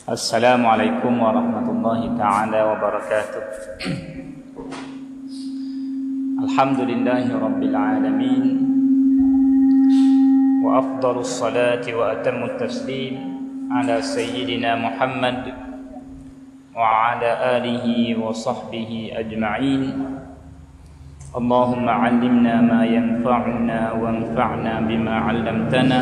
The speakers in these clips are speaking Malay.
Assalamualaikum warahmatullahi ta'ala wabarakatuh. Alhamdulillahi rabbil alamin. Wa afdalus salati wa atamut taslim ala sayyidina Muhammad wa ala alihi wa sahbihi ajma'in. Allahumma 'allimna ma yanfa'una wanfa'na bima 'allamtana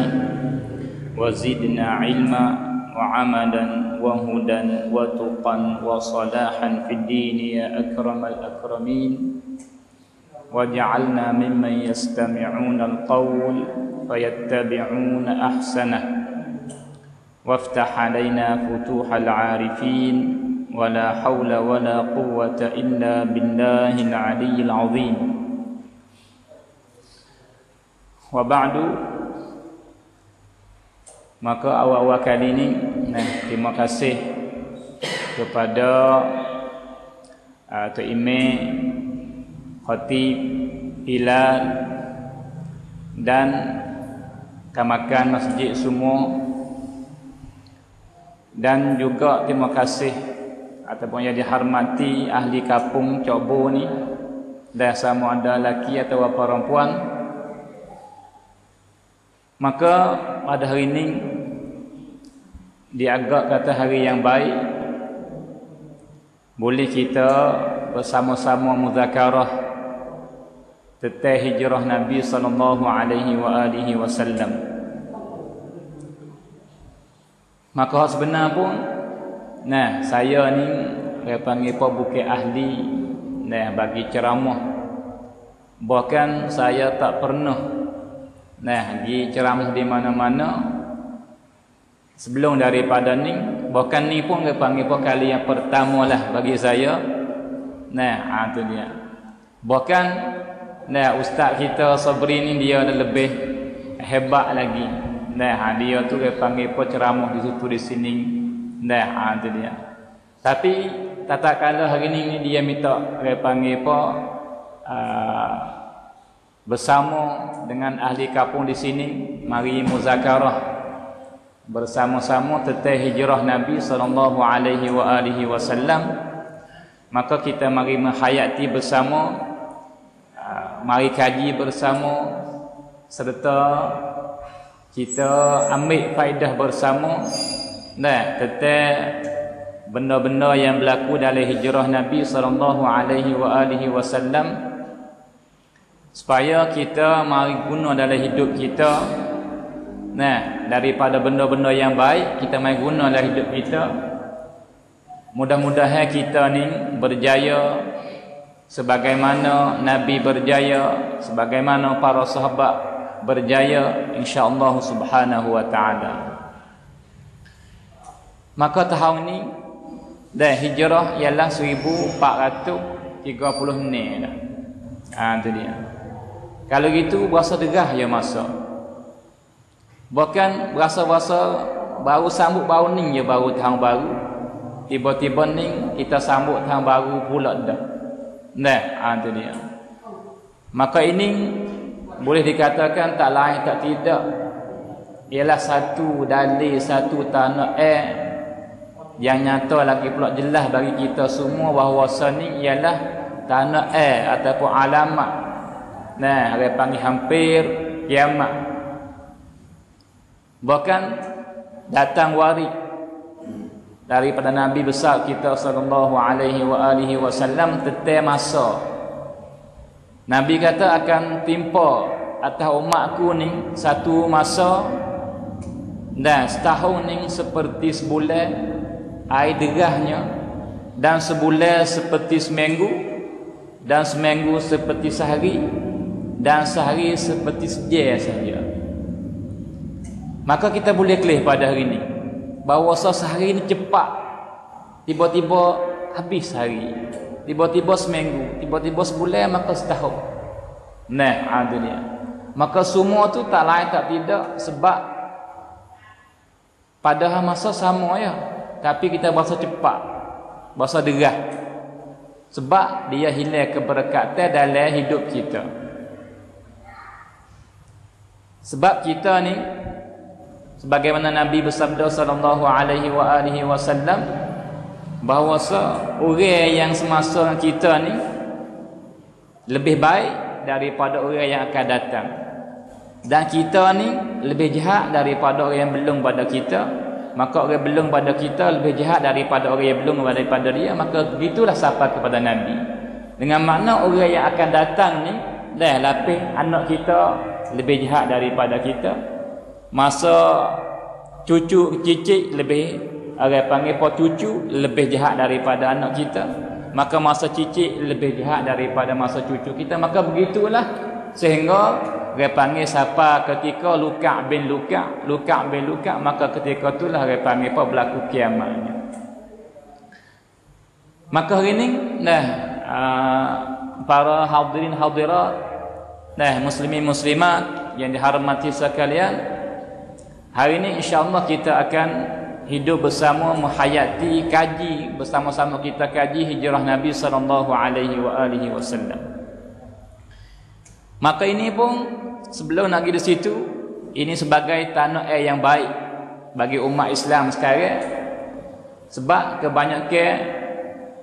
wa zidna 'ilma wa 'amalan wa hudan wa tuqan wa salahan fid din ya akramal akramin. Waj'alna mimman yastami'una al-qawl fayattabi'una ahsanah. Waftah 'alaina futuhal 'arifin wa la hawla wa la quwwata illa billahil 'aliyyil 'azim. Wa ba'du. Maka awal-awal kali ini terima kasih kepada Tok Imam, Khatib, Bilal dan kamakan masjid semua, dan juga terima kasih ataupun yang dihormati ahli kampung Cobo ni, dan sama ada lelaki atau perempuan. Maka pada hari ini dianggap kata hari yang baik, boleh kita bersama-sama muzakarah tentang hijrah Nabi sallallahu alaihi wasallam. Maka sebenar pun saya ni saya panggil bukan ahli bagi ceramah. Bahkan saya tak pernah di ceramah di mana-mana sebelum daripada ni. Bahkan ni pun dia panggil kali yang pertama lah bagi saya. Tu dia. Bahkan ustaz kita Sabri ni dia lebih hebat lagi. Dia tu dia panggil ceramah di situ di sini. Tu dia. Tapi tatkala hari ni dia minta dia panggil bersama dengan ahli kampung di sini, mari muzakarah bersama-sama tentang hijrah Nabi sallallahu alaihi wasallam. Maka kita mari menghayati bersama, mari kaji bersama, serta kita ambil faedah bersama tentang benda-benda yang berlaku dalam hijrah Nabi sallallahu alaihi wasallam, supaya kita mari guna dalam hidup kita. Daripada benda-benda yang baik kita mari guna dalam hidup kita. Mudah-mudahan kita ni berjaya sebagaimana Nabi berjaya, sebagaimana para sahabat berjaya, insya-Allah subhanahu wa ta'ala. Maka tahun ni hijrah ialah 1436 dah. Tu dia. Kalau gitu berasa derah ya masa. Bahkan berasa-berasa baru sambut baru ni je, baru tahun baru. Tiba-tiba ni kita sambut tahun baru pula dah. Tu dia. Maka ini boleh dikatakan tak lain tak tidak ialah satu dalil, satu tanda yang nyata lagi pula jelas bagi kita semua bahawa ni ialah tanda ataupun alamat. Dia panggil hampir kiamat. Bahkan datang warid daripada Nabi besar kita sallallahu alaihi wasallam tentang masa. Nabi kata akan timpa atas umatku ni satu masa, dan setahun ni seperti sebulan air derahnya, dan sebulan seperti seminggu, dan seminggu seperti sehari, dan sehari seperti sejam saja. Maka kita boleh kelih pada hari ini bahawa sehari ini cepat, tiba-tiba habis hari, tiba-tiba seminggu, tiba-tiba sebulan, maka setahun. Tu dia. Maka semua tu tak lain tak tidak sebab padahal masa sama ya, tapi kita berasa cepat, berasa derah, sebab dia hilang keberkatan dalam hidup kita. Sebab kita ni Sebagaimana Nabi bersabda sallallahu alaihi wasallam bahawa orang yang semasa kita ni lebih baik daripada orang yang akan datang. Dan kita ni lebih jahat daripada orang yang belum pada kita. Maka orang belum pada kita lebih jahat daripada orang yang belum daripada dia. Maka begitulah sapa kepada Nabi. Dengan makna orang yang akan datang ni dah lapis anak kita lebih jahat daripada kita. Masa cucu cicit lebih, orang panggil po cucu lebih jahat daripada anak kita. Maka masa cicit lebih jahat daripada masa cucu kita. Maka begitulah sehingga dia panggil siapa ketika Luka' bin Luka', maka ketika itulah dia panggil apa berlaku kiamatnya. Maka hari ini para hadirin hadirat, muslimin muslimat yang dihormati sekalian, hari ini insya-Allah kita akan hidup bersama, menghayati, kaji bersama-sama kita kaji hijrah Nabi sallallahu alaihi wasallam. Maka ini pun sebelum nak pergi di situ, ini sebagai tanah air yang baik bagi umat Islam sekarang. Sebab kebanyakan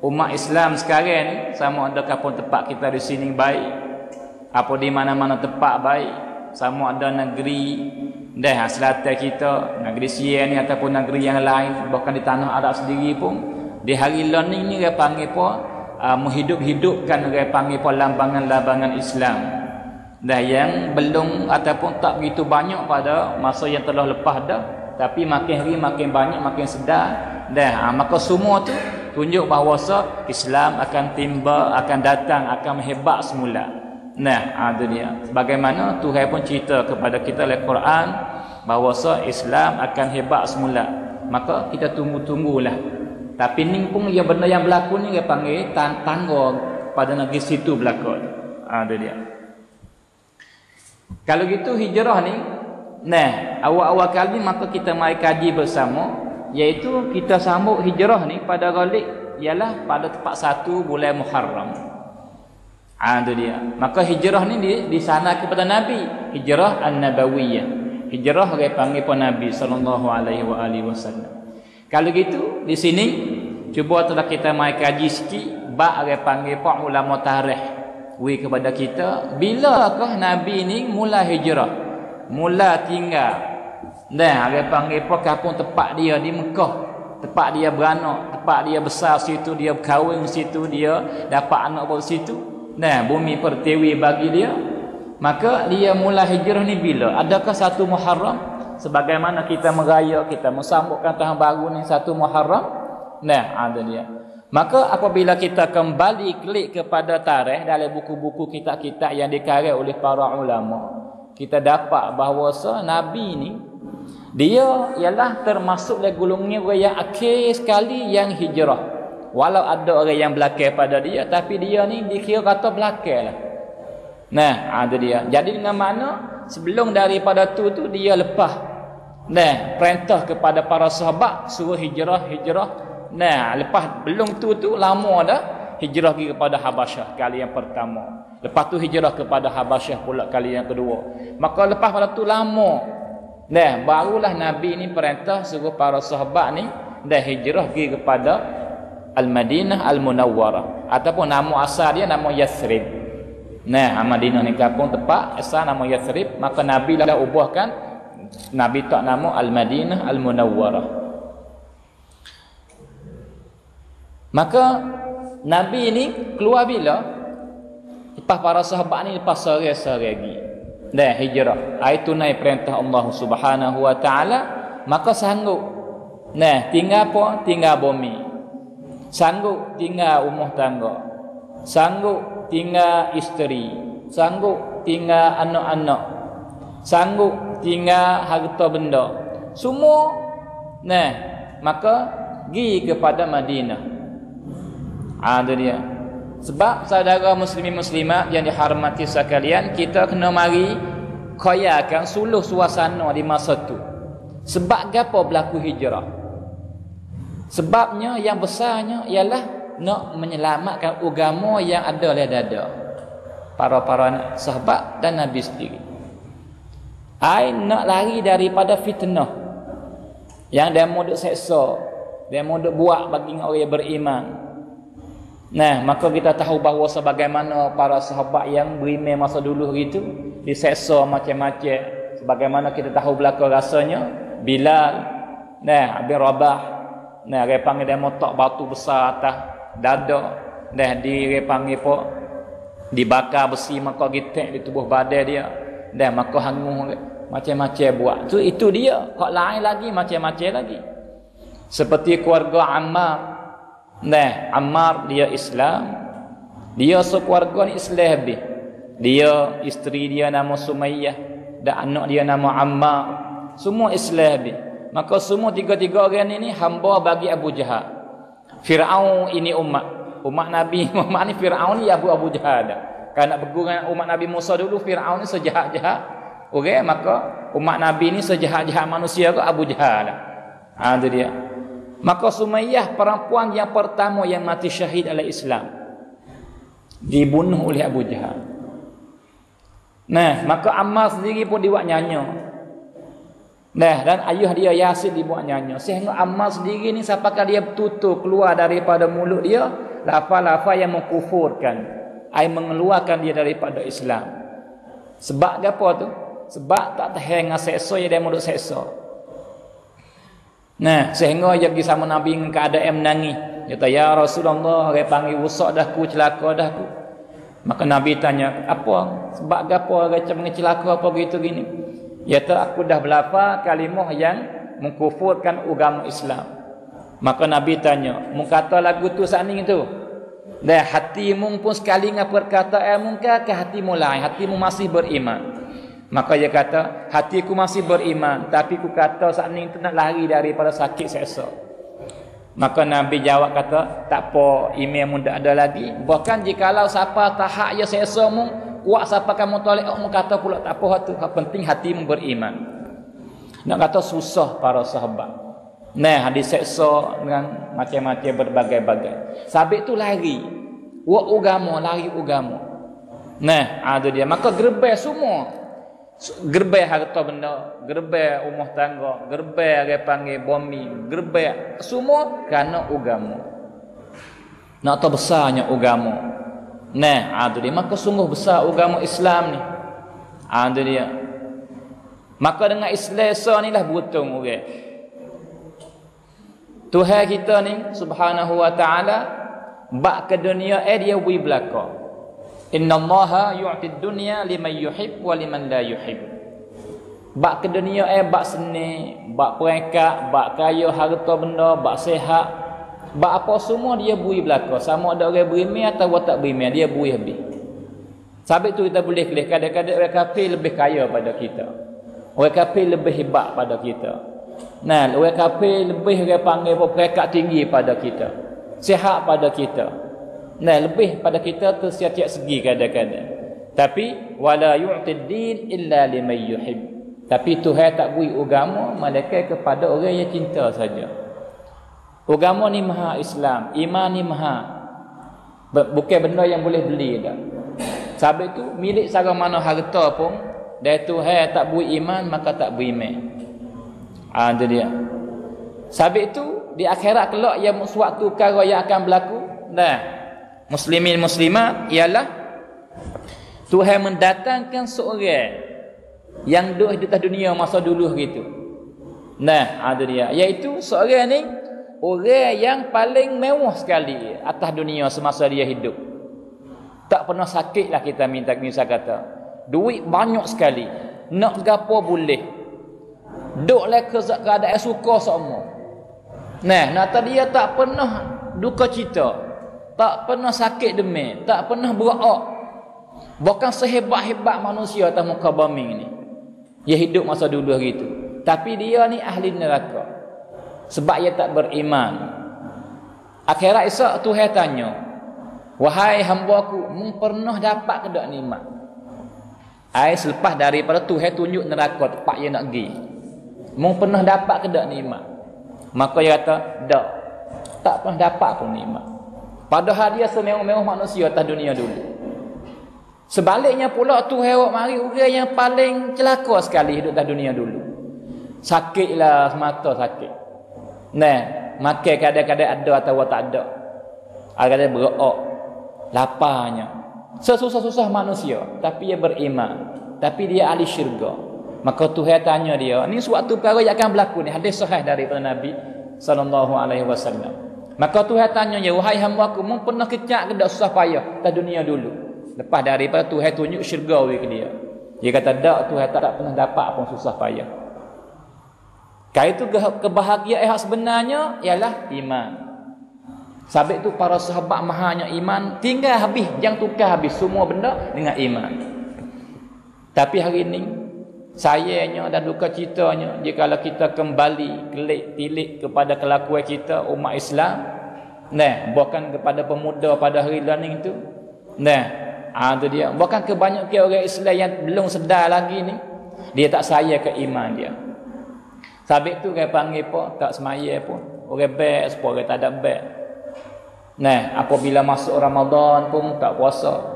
umat Islam sekarang ni, sama ada kapun tempat kita di sini baik, apa di mana-mana tempat baik, sama ada negeri selatan kita, negeri Siam ni ataupun negeri yang lain, bahkan di tanah Arab sendiri pun, di hari learning ni dia panggil apa, menghidup-hidupkan, dia panggil apa, lambangan-lambangan Islam. Yang belum ataupun tak begitu banyak pada masa yang telah lepas dah, tapi makin hari makin banyak, makin sedar. Maka semua tu tunjuk bahawa Islam akan timba, akan datang, akan hebat semula. Itu dia. Bagaimana Tuhan pun cerita kepada kita dalam Quran bahawa Islam akan hebat semula. Maka kita tunggu-tunggulah. Tapi ni pun yang benda yang berlaku ni dia panggil tangga pada negeri situ berlaku. Itu dia. Kalau gitu hijrah ni, awal-awal kali maka kita mari kaji bersama, iaitu kita sambut hijrah ni pada galik ialah pada tepat 1 bulan Muharram. Itu dia. Maka hijrah ni di sana kepada Nabi, hijrah an-nabawiyah. Hijrah dia panggil pun Nabi sallallahu alaihi wasallam. Kalau gitu di sini cuba telah kita mari kaji sikit bab dia panggil pak ulama tarikh kepada kita, bilakah Nabi ni mula hijrah, mula tinggal. Dia panggil apa kampung tempat dia di Mekah, tempat dia beranak, tempat dia besar situ, dia berkahwin situ, dia dapat anak baru situ. Bumi pertiwi bagi dia. Maka dia mula hijrah ni bila? Adakah 1 Muharram? Sebagaimana kita meraya, kita mensambutkan tahun baru ni 1 Muharram. Ada dia. Maka apabila kita kembali klik kepada tarikh dalam buku-buku kitab-kitab yang dikarang oleh para ulama, kita dapat bahawa Nabi ni dia ialah termasuk dalam golongan orang yang akhir sekali yang hijrah. Walau ada orang yang belakang pada dia, tapi dia ni dikira kata belakang lah. Ada dia. Jadi dengan makna sebelum daripada tu dia lepas perintah kepada para sahabat suruh hijrah. Lepas belum tu lama dah hijrah pergi kepada Habasyah kali yang pertama. Lepas tu hijrah kepada Habasyah pula kali yang kedua. Maka lepas pada tu lama barulah Nabi ni perintah suruh para sahabat ni hijrah pergi kepada Al-Madinah Al-Munawwarah, ataupun nama asal dia nama Yathrib. Madinah ni kampung tempat asal nama Yathrib. Maka Nabi lah ubahkan, Nabi tak nama Al-Madinah Al-Munawwarah. Maka Nabi ni keluar bila? Lepas para sahabat ni lepas sore-sore lagi. Hijrah. Itu naik perintah Allah Subhanahu wa taala, maka sanggup. Tinggal apa? Tinggal bumi. Sanggup tinggal rumah tangga. Sanggup tinggal isteri. Sanggup tinggal anak-anak. Sanggup tinggal harta benda. Semua maka pergi kepada Madinah. Itu dia. Sebab saudara muslimin muslimat yang dihormati sekalian, kita kena mari koyakan suluh suasana di masa tu. Sebab apa berlaku hijrah? Sebabnya yang besarnya ialah nak menyelamatkan agama yang ada dalam dada para sahabat dan Nabi sendiri. Nak lari daripada fitnah. Yang demo duk seksa, demo duk buat bagi orang yang beriman. Nah, maka kita tahu bahawa sebagaimana para sahabat yang beriman masa dulu gitu diseksa macam-macam, sebagaimana kita tahu belaka rasanya Bilal, nah bin Rabah, nah dia panggil dia motok batu besar atas dada, dah dia panggil apa, dibakar besi maka gitek di tubuh badan dia, dah maka hangus macam-macam buat. Itu dia. Hak lain lagi macam-macam lagi. Seperti keluarga Ammar. Nah, Ammar dia Islam. Dia sekeluarga ni Islam habis. Dia, isteri dia nama Sumayyah dan anak dia nama Ammar. Semua Islam habis. Maka semua tiga-tiga orang ini hamba bagi Abu Jahal. Firaun ini umat Nabi Muhammad ni. Firaun ni Abu Jahal dah. Kalau nak bergurau dengan umat Nabi Musa dulu, Firaun ni sejahat-jahat orang, maka umat Nabi ni sejahat-jahat manusia ke Abu Jahal dah. Itu dia. Maka Sumayyah perempuan yang pertama yang mati syahid dalam Islam, dibunuh oleh Abu Jahal. Nah, maka Ammar sendiri pun dibuat nyanya. Nah, dan ayah dia Yasir dibuat nyanya. Sehingga Ammar sendiri ni sampaikan dia tutur keluar daripada mulut dia lafaz-lafaz yang mengkufurkan, ai mengeluarkan dia daripada Islam. Sebab apa tu? Sebab tak tahan dengan seksa yang dia mau duk seksa. Nah, sehingga dia pergi sama Nabi dengan keadaan menangis. Dia kata, "Ya Rasulullah, dia panggil rosak dah ku, celaka dah ku." Maka Nabi tanya, "Apa? Sebab apa dia panggil celaka apa gitu gini?" Dia kata, "Aku dah berlafaz kalimah yang mengkufurkan agama Islam." Maka Nabi tanya, "Mu kata lagu tu saning tu? Dah hatimu pun sekali dengan perkataan mungkar ke hatimu lain? Hatimu masih beriman?" Maka dia kata, "Hatiku masih beriman, tapi ku kata saat ni tu nak lari daripada sakit seksa." Maka Nabi jawab kata, "Tak apa, iman mu tak ada lagi. Bahkan jikalau siapa tahak ya seksa mu, kuat siapa kamu tolak mu kata pula tak apa tu. Yang penting hatimu beriman." Nak kata susah para sahabat. Nah, diseksa dengan macam-macam berbagai-bagai. Sabit tu lari. Wa agama, lari agama. Nah, ada dia. Maka gerbang semua. Gerbang harta benda, gerbang rumah tangga, gerbang dia panggil bumi, gerbang semua kerana agama. Nak tahu besarnya agama. Nah, ada dia. Maka sungguh besar agama Islam ni. Ada dia. Maka dengan Islam ni lah beruntung orang. Tuhan kita ni subhanahu wa ta'ala bak ke dunia dia bui belaka. Innallaha yu'tid dunya liman yuhib wa liman la yuhib. Bak ke dunia bak seni, bak perangkat, bak kaya harta benda, bak sihat, bak apa semua dia bui belaka. Sama ada orang beriman atau tak beriman, dia bui habis. Sebab tu kita boleh kelih kadang-kadang orang kafir lebih kaya pada kita. Orang kafir lebih hebat pada kita. Nah, orang kafir lebih dia panggil peringkat tinggi pada kita. Sihat pada kita. Nah, lebih pada kita tu setiap segi kadang-kadang. Tapi wala yu'tid din illa liman yuhib. Tapi Tuhan tak beri agama melainkan kepada orang yang cinta saja. Agama ni maha Islam, iman ni maha. Bukan benda yang boleh beli dah. Sebab itu milik sara mana harta pun dari Tuhan tak beri iman maka tak beri iman. Itu dia. Sebab itu di akhirat kelak yang suatu perkara yang akan berlaku. Nah, muslimin muslimat ialah Tuhan mendatangkan seorang yang duduk di atas dunia masa dulu gitu. Nah, ada dia. Iaitu seorang ni orang yang paling mewah sekali atas dunia semasa dia hidup. Tak pernah sakit lah kita minta kata. Duit banyak sekali. Nak gapo boleh. Duduklah keadaan suka semua. Nah, nata dia tak pernah duka cita. Tak pernah sakit demam, tak pernah berak. Bukan sehebat-hebat manusia atas muka bumi ni. Dia hidup masa dulu hari itu. Tapi dia ni ahli neraka. Sebab dia tak beriman. Akhirat esok Tuhan tanya, "Wahai hamba-Ku, mu pernah dapat ke tak nikmat?" Ai selepas daripada Tuhan tunjuk neraka tempat dia nak pergi. Mu pernah dapat ke tak nikmat? Maka dia kata, "Tak. Tak pernah dapat pun nikmat." Padahal dia semewah-mewah manusia atas dunia dulu. Sebaliknya pula Tuhan awak mari orang yang paling celaka sekali hidup atas dunia dulu. Sakitlah semata sakit. Nah, makan kadang-kadang ada atau tak ada. Kadang-kadang berok, laparnya. Sesusah-susah manusia, tapi dia beriman. Tapi dia ahli syurga. Maka Tuhan tanya dia, ni suatu perkara yang akan berlaku ni. Hadis sahih daripada Nabi SAW. Maka Tuhan tanya dia, wahai hamba aku, mu pernah kecak ke tak susah payah atas dunia dulu? Lepas daripada Tuhan tunjuk syurga ke dia. Dia kata, tak, Tuhan tak pernah dapat pun susah payah. Kalau itu kebahagiaan yang sebenarnya ialah iman. Sebab itu para sahabat mahanya iman, tinggal habis, jangan tukar habis semua benda dengan iman. Tapi hari ini sayangnya dan duka citanya, jikalau kita kembali tilik kepada kelakuan kita umat Islam, bukan kepada pemuda pada hari ini itu. Itu dia. Bukan kebanyakan orang Islam yang belum sedar lagi ni, dia tak sayang ke iman dia. Sabit tu orang panggil apa? Tak semaya pun. Orang baik, sepuluh orang tak ada baik. Apabila masuk Ramadan pun tak puasa.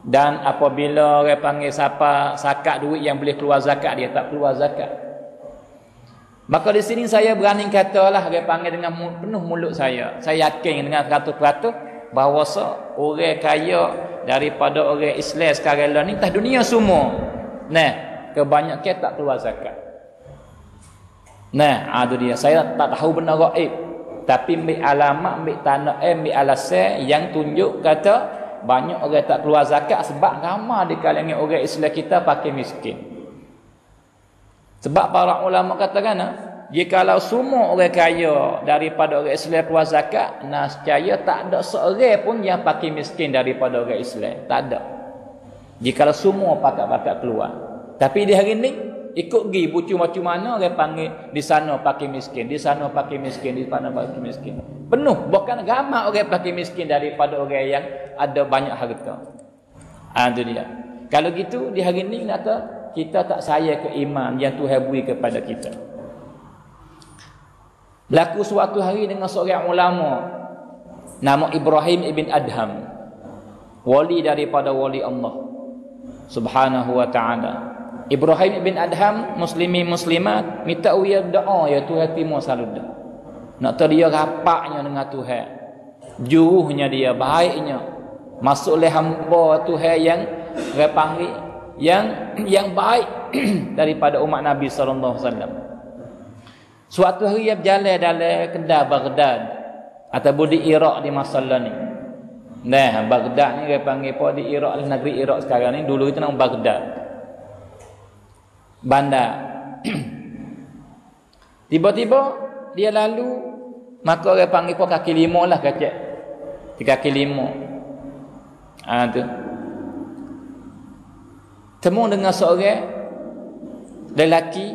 Dan apabila orang panggil siapa zakat duit yang boleh keluar zakat, dia tak keluar zakat. Maka di sini saya berani katalah, orang panggil dengan penuh mulut saya yakin dengan 100% bahawa orang kaya daripada orang Islam sekarang ni atas dunia semua, kebanyakan tak keluar zakat. Itu dia. Saya tak tahu benar gaib, tapi ambil alamat, ambil tanah, ambil alasan yang tunjuk kata banyak orang tak keluar zakat sebab ramai di kalangan orang Islam kita pakai miskin. Sebab para ulama katakan, jikalau semua orang kaya daripada orang Islam keluar zakat, nescaya tak ada seorang pun yang pakai miskin daripada orang Islam. Tak ada. Jikalau semua pakat-pakat keluar. Tapi di hari ni ikut pergi bucu macam mana orang panggil di sana pakai miskin, di sana pakai miskin, di sana pakai miskin. Penuh, bukan ramai orang pakai miskin daripada orang yang ada banyak harta. Itu dia. Kalau gitu di hari ini kata kita tak sayang ke iman yang Tuhan beri kepada kita. Berlaku suatu hari dengan seorang ulama nama Ibrahim ibn Adham, wali daripada wali Allah Subhanahu wa ta'ala. Ibrahim ibn Adham, muslimin muslimat, minta uya doa ya Tuhan timur selalu dah. Nak tahu dia rapaknya dengan Tuhan, juruhnya dia, baiknya, masuk oleh hamba Tuhan yang orang panggil yang baik daripada umat Nabi SAW. Suatu hari dia berjalan dalam kedai Baghdad ataupun di Iraq di masa ni. Baghdad ni orang panggil apa di Iraq, negeri Iraq sekarang ni, dulu itu nama Baghdad. Bandar. Tiba-tiba dia lalu, maka orang panggil apa kaki lima lah kacak. Di kaki lima. Tu. Temu dengan seorang lelaki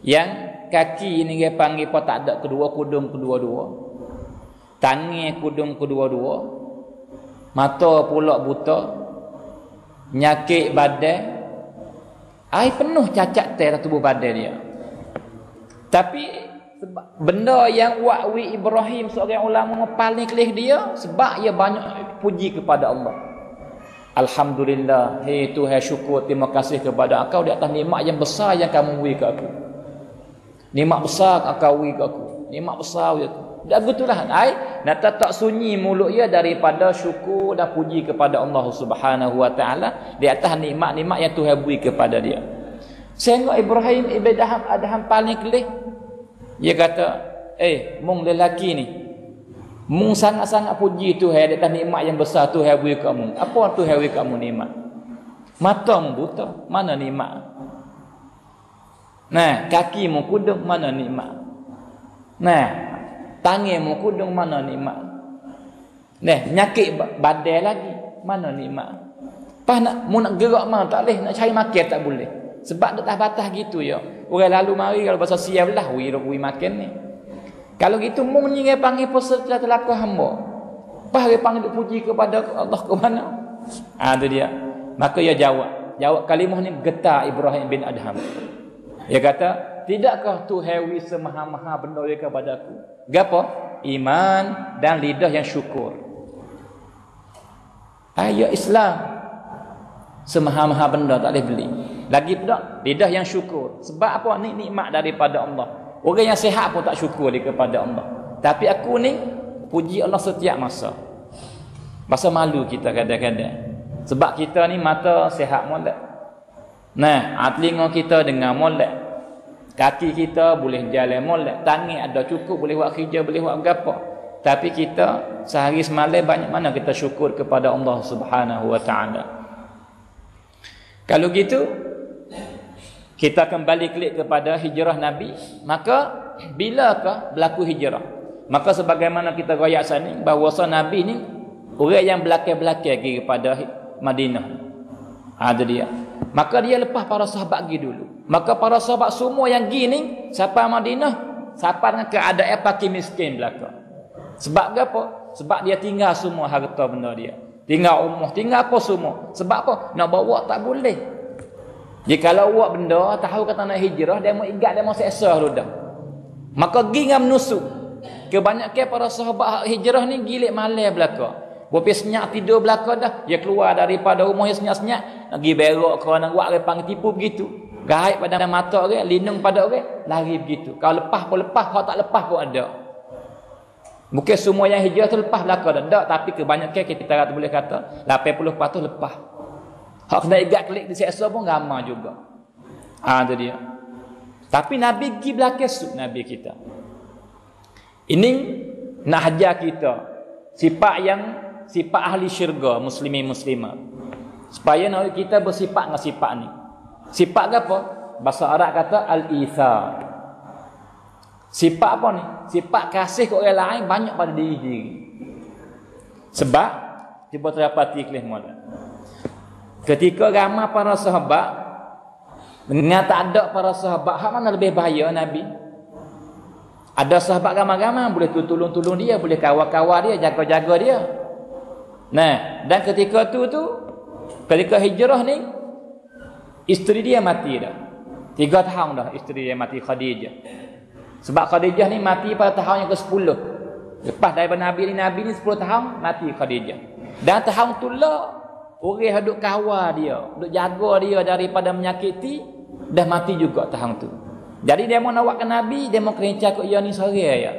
yang kaki ni dia panggil apa tak ada kedua kudung kedua-dua. Tangan kudung kedua-dua. Mata pula buta. Nyakit badan. Air penuh cacat ter tubuh badan dia. Tapi benda yang wakwi Ibrahim seorang ulama paling kelih dia sebab ia banyak puji kepada Allah. Alhamdulillah, hei Tuhan syukur, terima kasih kepada Engkau di atas nikmat yang besar yang kamu beri ke aku. Nikmat besar Engkau beri ke aku. Nikmat besar ya tu. Dah begitulah ai nak tak sunyi mulut ia daripada syukur dan puji kepada Allah Subhanahu wa taala di atas nikmat-nikmat yang Tuhan beri kepada dia. Sehingga Ibrahim ibn Adham paling kelih. Dia kata, mung lelaki ni, mung sangat-sangat puji Tuhan di atas nikmat yang besar Tuhan beri kamu. Apa Tuhan beri kamu nikmat? Matamu buta, mana nikmat? Kakimu kudung, mana nikmat? Tanganmu kudung, mana nikmat? Nyakit badan lagi, mana nikmat? Pas nak gerak mana tak boleh, nak cari makan tak boleh. Sebab tak batas gitu ya. Orang lalu mari kalau bahasa siap lah wi makan ni. Kalau gitu mung ni panggil peserta telaku hamba. Pas dia panggil puji kepada Allah ke mana? Tu dia. Maka dia jawab kalimah ni getar Ibrahim bin Adham. Dia kata, tidakkah Tuhan wi semaha-maha benda kepada aku? Gapo? Iman dan lidah yang syukur. Ayat Islam semaha-maha benda tak boleh beli. Lagi pula lidah yang syukur. Sebab apa? Ni nikmat daripada Allah. Orang yang sihat pun tak syukur dia kepada Allah. Tapi aku ni puji Allah setiap masa. Masa malu kita kadang-kadang. Sebab kita ni mata sihat molek. Nah, telinga kita dengar molek. Kaki kita boleh jalan molek. Tangan ada cukup boleh buat kerja, boleh buat apa. Tapi kita sehari semalam banyak mana kita syukur kepada Allah Subhanahu wa taala. Kalau gitu kita kembali klik kepada hijrah Nabi, maka bilakah berlaku hijrah? Maka sebagaimana kita royak sana bahawa Nabi ni orang yang belakang-belakang pergi kepada Madinah. Ada dia. Maka dia lepas para sahabat pergi dulu. Maka para sahabat semua yang pergi ni sampai Madinah, sampai dengan keadaan pakai miskin belaka. Sebab apa? Sebab dia tinggal semua harta benda dia. Tinggal rumah, tinggal apa semua. Sebab apa? Nak bawa tak boleh. Jika kalau buat benda, tahu kata nak hijrah, dia mau ingat, dia mau seksa dulu dah. Maka pergi dengan menusuk. Kebanyakan para sahabat hijrah ni gilik malam belaka. Bopi senyap tidur belaka dah. Dia keluar daripada rumah yang senyap-senyap. Nak pergi berok ke, nak buat orang panggil tipu begitu. Gaib pada mata orang, lindung pada orang, lari begitu. Kalau lepas pun lepas, kalau tak lepas pun ada. Bukan semua yang hijrah tu lepas belaka dah. Tak, tapi kebanyakan kita boleh kata 80% lepas. Hak kena igat klik diseksa pun ramai juga. Itu dia. Tapi Nabi pergi belakang suk Nabi kita. Ini nak ajar kita sifat ahli syurga, muslimin muslimat. Supaya nak kita bersifat dengan sifat ni. Sifat apa? Bahasa Arab kata al-ithar. Sifat apa ni? Sifat kasih ke orang lain banyak pada diri sendiri. Sebab cuba terapati kelis mula. Ketika ramai para sahabat dengan tak ada para sahabat, hak mana lebih bahaya Nabi? Ada sahabat ramai-ramai boleh tolong-tolong dia, boleh kawal-kawal dia, jaga-jaga dia. Nah, dan ketika ketika hijrah ni isteri dia mati dah. 3 tahun dah isteri dia mati, Khadijah. Sebab Khadijah ni mati pada tahun yang ke-10. Lepas daripada Nabi ni 10 tahun mati Khadijah. Dan tahun tu lah orang duk kawal dia, duk jaga dia daripada menyakiti, dah mati juga tahun tu. Jadi dia mau nak buat ke Nabi, dia mau kerencah ke dia ni sore ya.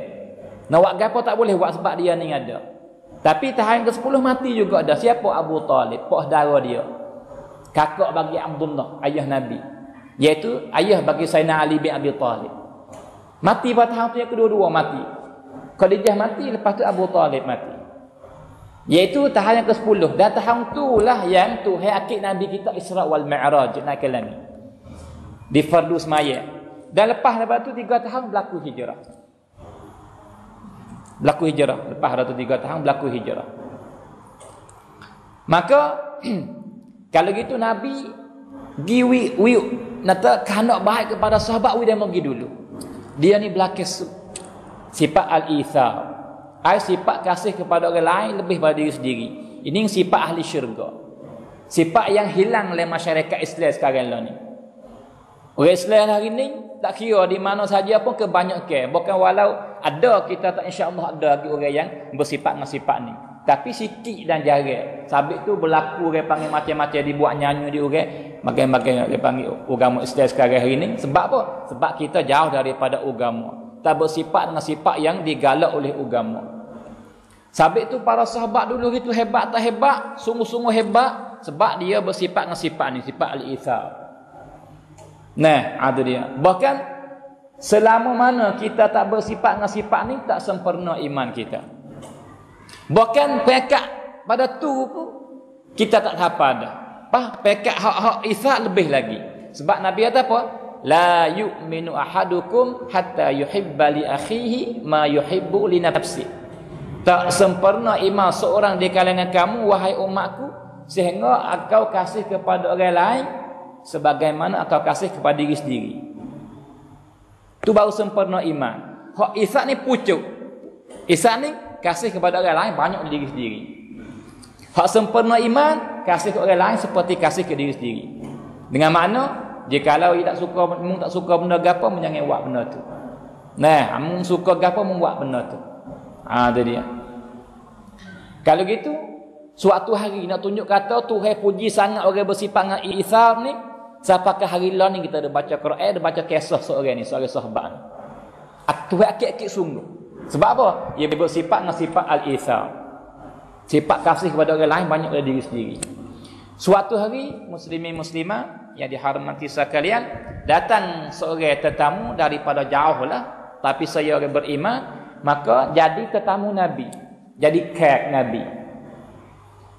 Nak buat gapo tak boleh buat sebab dia ni ada. Tapi tahun ke-10 mati juga dah. Siapa? Abu Talib, pak saudara dia. Kakak bagi Abdullah, ayah Nabi. Iaitu ayah bagi Sayyidina Ali bin Abi Talib. Mati pada tahun tu yang kedua-dua mati. Khadijah mati, lepas tu Abu Talib mati. Iaitu tahun yang ke-10. Dan tahun itulah yang Tuhan akid Nabi kita Isra wal Mi'raj naik ke langit. Di fardu semaya. Dan lepas tu 3 tahun berlaku hijrah. Berlaku hijrah. Lepas tu 3 tahun berlaku hijrah. Maka kalau gitu Nabi pergi nata kanak baik kepada sahabat dia mau pergi dulu. Dia ni belakang sifat al-ithar. Sifat kasih kepada orang lain lebih pada diri sendiri. Ini sifat ahli syurga. Sifat yang hilang oleh masyarakat Islam sekarang lah ni. Orang Islam hari ni tak kira di mana saja pun kebanyakan. Bukan walau ada kita tak insya-Allah ada lagi orang yang bersifat dengan sifat ni. Tapi sikit dan jarang. Sabit tu berlaku orang panggil macam-macam dibuat nyanyi di orang. Makin-makin orang panggil agama Islam sekarang hari ni. Sebab apa? Sebab kita jauh daripada agama. Tak bersifat dengan sifat yang digalak oleh agama. Sabit tu para sahabat dulu itu hebat tak hebat? Sungguh-sungguh hebat. Sebab dia bersifat dengan sifat ni. Sifat al-ithar. Nah, ada dia. Bahkan selama mana kita tak bersifat dengan sifat ni, tak sempurna iman kita. Bahkan pekat pada tu pun kita tak apa dah. Pekat hak-hak ithar lebih lagi. Sebab Nabi kata apa? La yu'minu ahadukum hatta yuhibba li akhihi ma yuhibbu li nafsi. Tak sempurna iman seorang di kalangan kamu wahai umatku sehingga engkau kasih kepada orang lain sebagaimana engkau kasih kepada diri sendiri. Tu baru sempurna iman. Hak ihsan ni pucuk. Ihsan ni kasih kepada orang lain banyak di diri sendiri. Hak sempurna iman kasih kepada orang lain seperti kasih ke diri sendiri. Dengan makna jikalau ia tak suka benda gapo jangan buat benda tu. Nah, amun suka gapo buat benda tu. Itu dia. Kalau gitu suatu hari nak tunjuk kata Tuhan puji sangat orang bersifat dengan ithar ni. Siapakah hari lah ni kita ada baca Quran, ada baca kisah seorang ni, seorang sahabat ni. Tuhan akik-akik sungguh. Sebab apa? Ia bersifat dengan sifat al-ithar. Sifat kasih kepada orang lain banyak pada diri sendiri. Suatu hari muslimin muslimah yang dihormati sekalian, datang seorang tetamu daripada jauh lah, tapi saya orang beriman, maka jadi tetamu Nabi, jadi kek Nabi.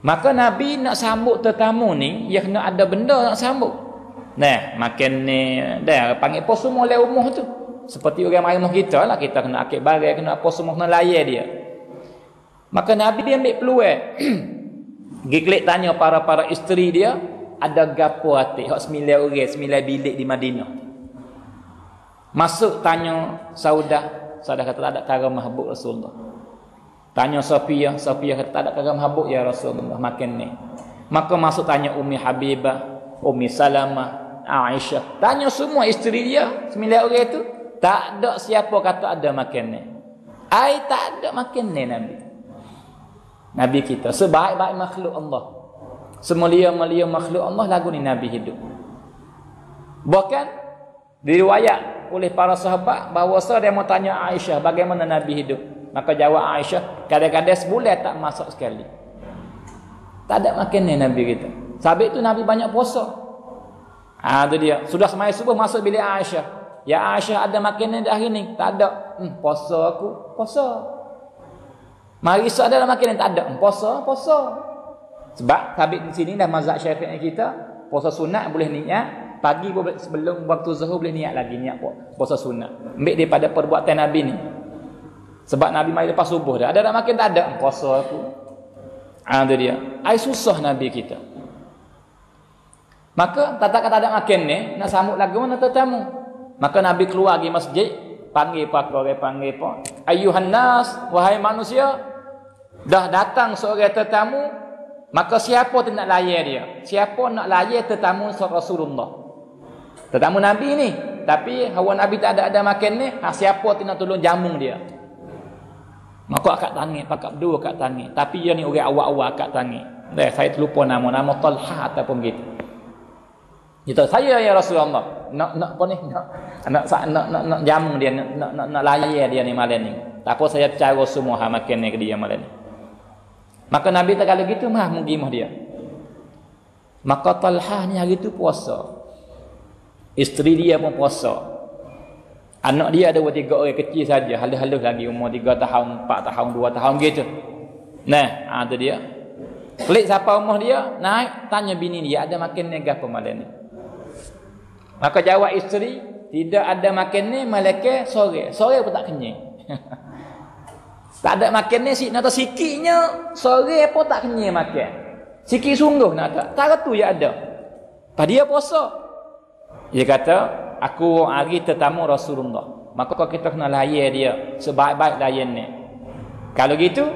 Maka Nabi nak sambut tetamu ni, dia kena ada benda nak sambut. Nah, makan ni dah panggil pos semua oleh umur tu. Seperti orang main rumah kita lah, kita kena akik barang, kena apa semua, kena layan dia. Maka Nabi dia ambil peluang. Giglik tanya para isteri dia, ada gapo hati hak 9 orang, 9 bilik di Madinah. Masuk tanya Saudah kata tak ada kara mahbub Rasulullah. Tanya Safiyah kata tak ada kara mahbub ya Rasulullah makan ni. Maka masuk tanya Ummi Habibah, Ummi Salamah, Aisyah. Tanya semua isteri dia, 9 orang itu, tak ada siapa kata ada makan ni. Ai tak ada makan ni Nabi kita sebaik-baik makhluk Allah, semulia-mulia makhluk Allah, lagu ni Nabi hidup. Bahkan diriwayat oleh para sahabat bahawa dia mau tanya Aisyah bagaimana Nabi hidup. Maka jawab Aisyah, kadang-kadang sebulan tak masak sekali. Tak ada makan ni Nabi kita. Sebab itu Nabi banyak puasa. Itu dia. Sudah semaya subuh masuk bilik Aisyah. Ya Aisyah, ada makan ni dah hari ni? Tak ada. Puasa aku. Puasa. Mari ada dalam makan ni? Tak ada. Puasa. Sebab sabit di sini dah mazhab Syafi'i kita, puasa sunat boleh niat pagi sebelum waktu zuhur, boleh niat lagi niat puasa sunat. Ambil daripada perbuatan Nabi ni. Sebab Nabi mari lepas subuh dah. Ada dalam makan? Tak ada. Puasa aku. Itu dia. Ai susah Nabi kita. Maka tak ada makan ni, nak sambut lagu mana tetamu. Maka Nabi keluar pergi masjid, panggil pakar, panggil apa? Ayuhan nas, wahai manusia. Dah datang seorang tetamu, maka siapa tu nak layan dia? Siapa nak layan tetamu Rasulullah? Tetamu Nabi ni. Tapi hawa Nabi tak ada makan ni, siapa tu nak tolong jamu dia? Maka akak tangi, pakak dua akak tangi. Tapi dia ni orang awak-awak akak tangi. Saya terlupa nama Talha ataupun begitu. Kita saya ya Rasulullah, nak apa ni? Nak jamu dia, nak layan dia ni malam ni. Tak apa saya cara semua makan ni ke dia malam ni. Maka Nabi tak kalau gitu mah mengimah dia. Maka Talha ni hari tu puasa. Isteri dia pun puasa. Anak dia ada 3 orang kecil saja, halus-halus lagi umur 3 tahun, 4 tahun, 2 tahun gitu. Nah, itu dia. Pelik siapa umur dia, naik tanya bini dia ada makan ni gapo malam ni. Maka jawab isteri, tidak ada makan ni malaikat sore. Sore pun tak kenyang. Tak ada makan ni nak tahu sikitnya sore pun tak kenyang makan. Sikit sungguh nak tak. Tak tu ya ada. Pada dia puasa. Dia kata, aku hari tetamu Rasulullah. Maka kita kena layan dia sebaik-baik layan ni. Kalau gitu,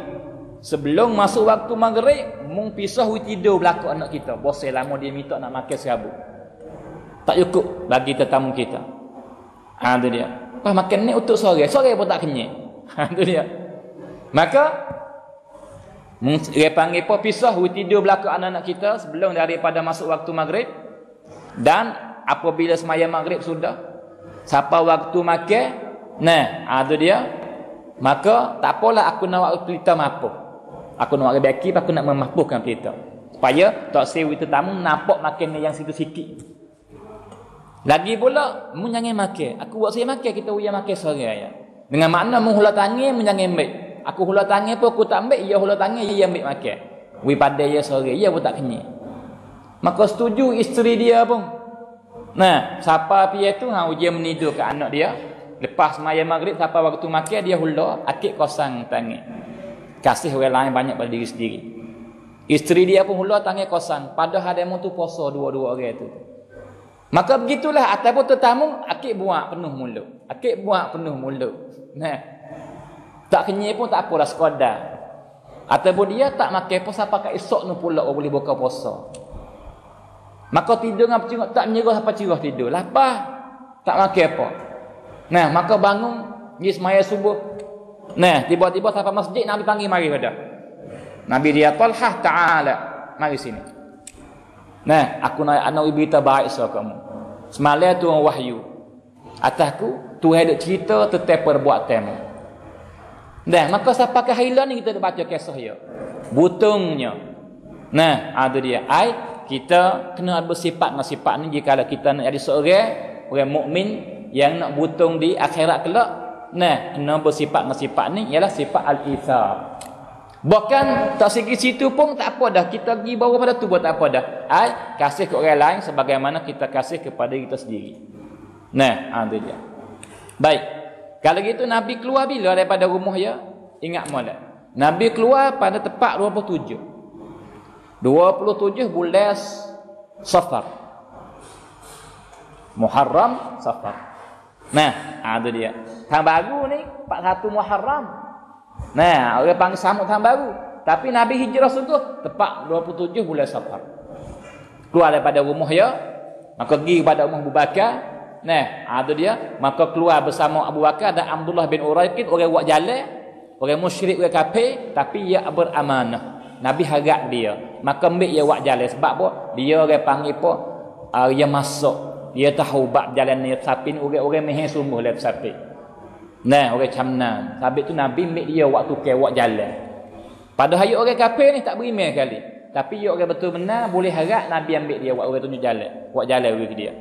sebelum masuk waktu maghrib, mung pisah tidur belakang anak kita. Bosan lama dia minta nak makan serabut. Tak cukup bagi tetamu kita. Itu dia. Pas makan ni untuk sore. Sore pun tak kenyang. Itu dia. Maka dia panggil apa? Pisah tidur belakang anak-anak kita sebelum daripada masuk waktu maghrib. Dan apabila semaya maghrib sudah, sampai waktu makan, itu dia. Maka tak apalah aku nak waktu kita mampu. Aku nak bagi, aku nak memampukan kita. Supaya tak sewi tetamu nampak makan yang situ sikit. Lagi pula, mu jangan makan. Aku buat saya makan, kita uya makan sore ya. Dengan makna mu hula tangan, mu jangan ambil. Aku hula tangan pun aku tak ambil, ia hula tangan, ia ambil makan. Wi pada ia sore, ia pun tak kenyang. Maka setuju isteri dia pun. Siapa dia tu, dia menidur ke anak dia. Lepas semaya maghrib, siapa waktu makan, dia hula, akik kosong tangan. Kasih orang lain banyak pada diri sendiri. Isteri dia pun hula tangan kosong. Padahal dia tu puasa dua-dua orang tu. Maka begitulah, ataupun tetamu, akik buat penuh mulut. Akik buat penuh mulut. Tak kenyang pun tak apalah sekadar. Ataupun dia tak makan pun sampai ke esok ni pula boleh buka puasa. Maka tidur dengan pecingok, tak menyerah sampai cerah tidur. Lapar, tak makan apa. Maka bangun, pergi semaya subuh. Tiba-tiba sampai masjid, Nabi panggil mari pada. Nabi dia, Talha ta'ala. Mari sini. Aku nak berita baik soal kamu. Semalam tu wahyu. Atasku, Tuhan duk cerita tentang perbuatan. Dah, maka sampai ke hari ni kita baca kisah dia. Butungnya. Nah, ada dia. Kita kena bersifat dengan sifat ni jika kita nak jadi orang mukmin yang nak butung di akhirat kelak. Nah, kena bersifat dengan sifat ni ialah sifat al-ithar. Bahkan tak segi situ pun tak apa dah. Kita pergi bawa pada tu pun tak apa dah. Kasih ke orang lain sebagaimana kita kasih kepada kita sendiri. Nah, ada dia. Baik. Kalau gitu Nabi keluar bila daripada rumah dia? Ingat molek. Nabi keluar pada tepat 27 bulan Safar. Muharram Safar. Nah, ada dia. Tahun baru ni 41 Muharram. Nah, orang panggil sambut tahun baru. Tapi Nabi hijrah sungguh tepat 27 bulan Safar. Keluar daripada rumah dia, maka pergi kepada rumah Abu Bakar. Nah, ada dia. Maka keluar bersama Abu Bakar dan Abdullah bin Uraiqid, orang buat jalan, orang musyrik, orang kafir, tapi ia beramanah. Nabi harap dia. Maka ambil dia buat jalan. Sebab apa? Dia orang panggil apa? Dia masuk. Dia tahu bab jalan ni sapi ni orang meher sungguh lep sapi. Nah, orang camnan. Sabit tu Nabi ambil dia waktu ke buat jalan. Pada hari orang kafir ni tak berimeh kali. Tapi dia orang betul benar boleh harap Nabi ambil dia buat orang tunjuk jalan. Buat jalan bagi dia.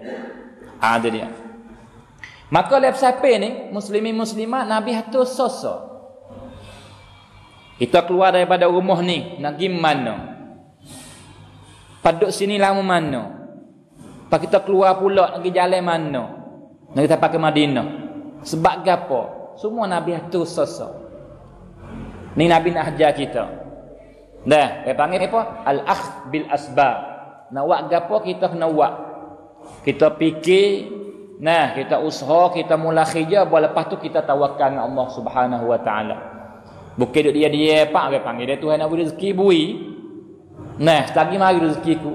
Ada dia. Maka lep sapi ni muslimin muslimat Nabi atur sosok. Kita keluar daripada rumah ni nak pergi mana? Paduk sini lama mana? Pak kita keluar pula nak pergi jalan mana? Nak kita pakai Madinah. Sebab gapo? Semua Nabi atur sosok. Ni Nabi nak ajar kita. Dah, dia panggil apa? Al-akhdh bil asbab. Nak buat gapo kita kena buat. Kita fikir, nah, kita usaha, kita mula kerja, lepas tu kita tawakal dengan Allah Subhanahu wa taala. Bukan dia pak dia panggil dia Tuhan nak beri rezeki bui. Nah, lagi mari rezekiku.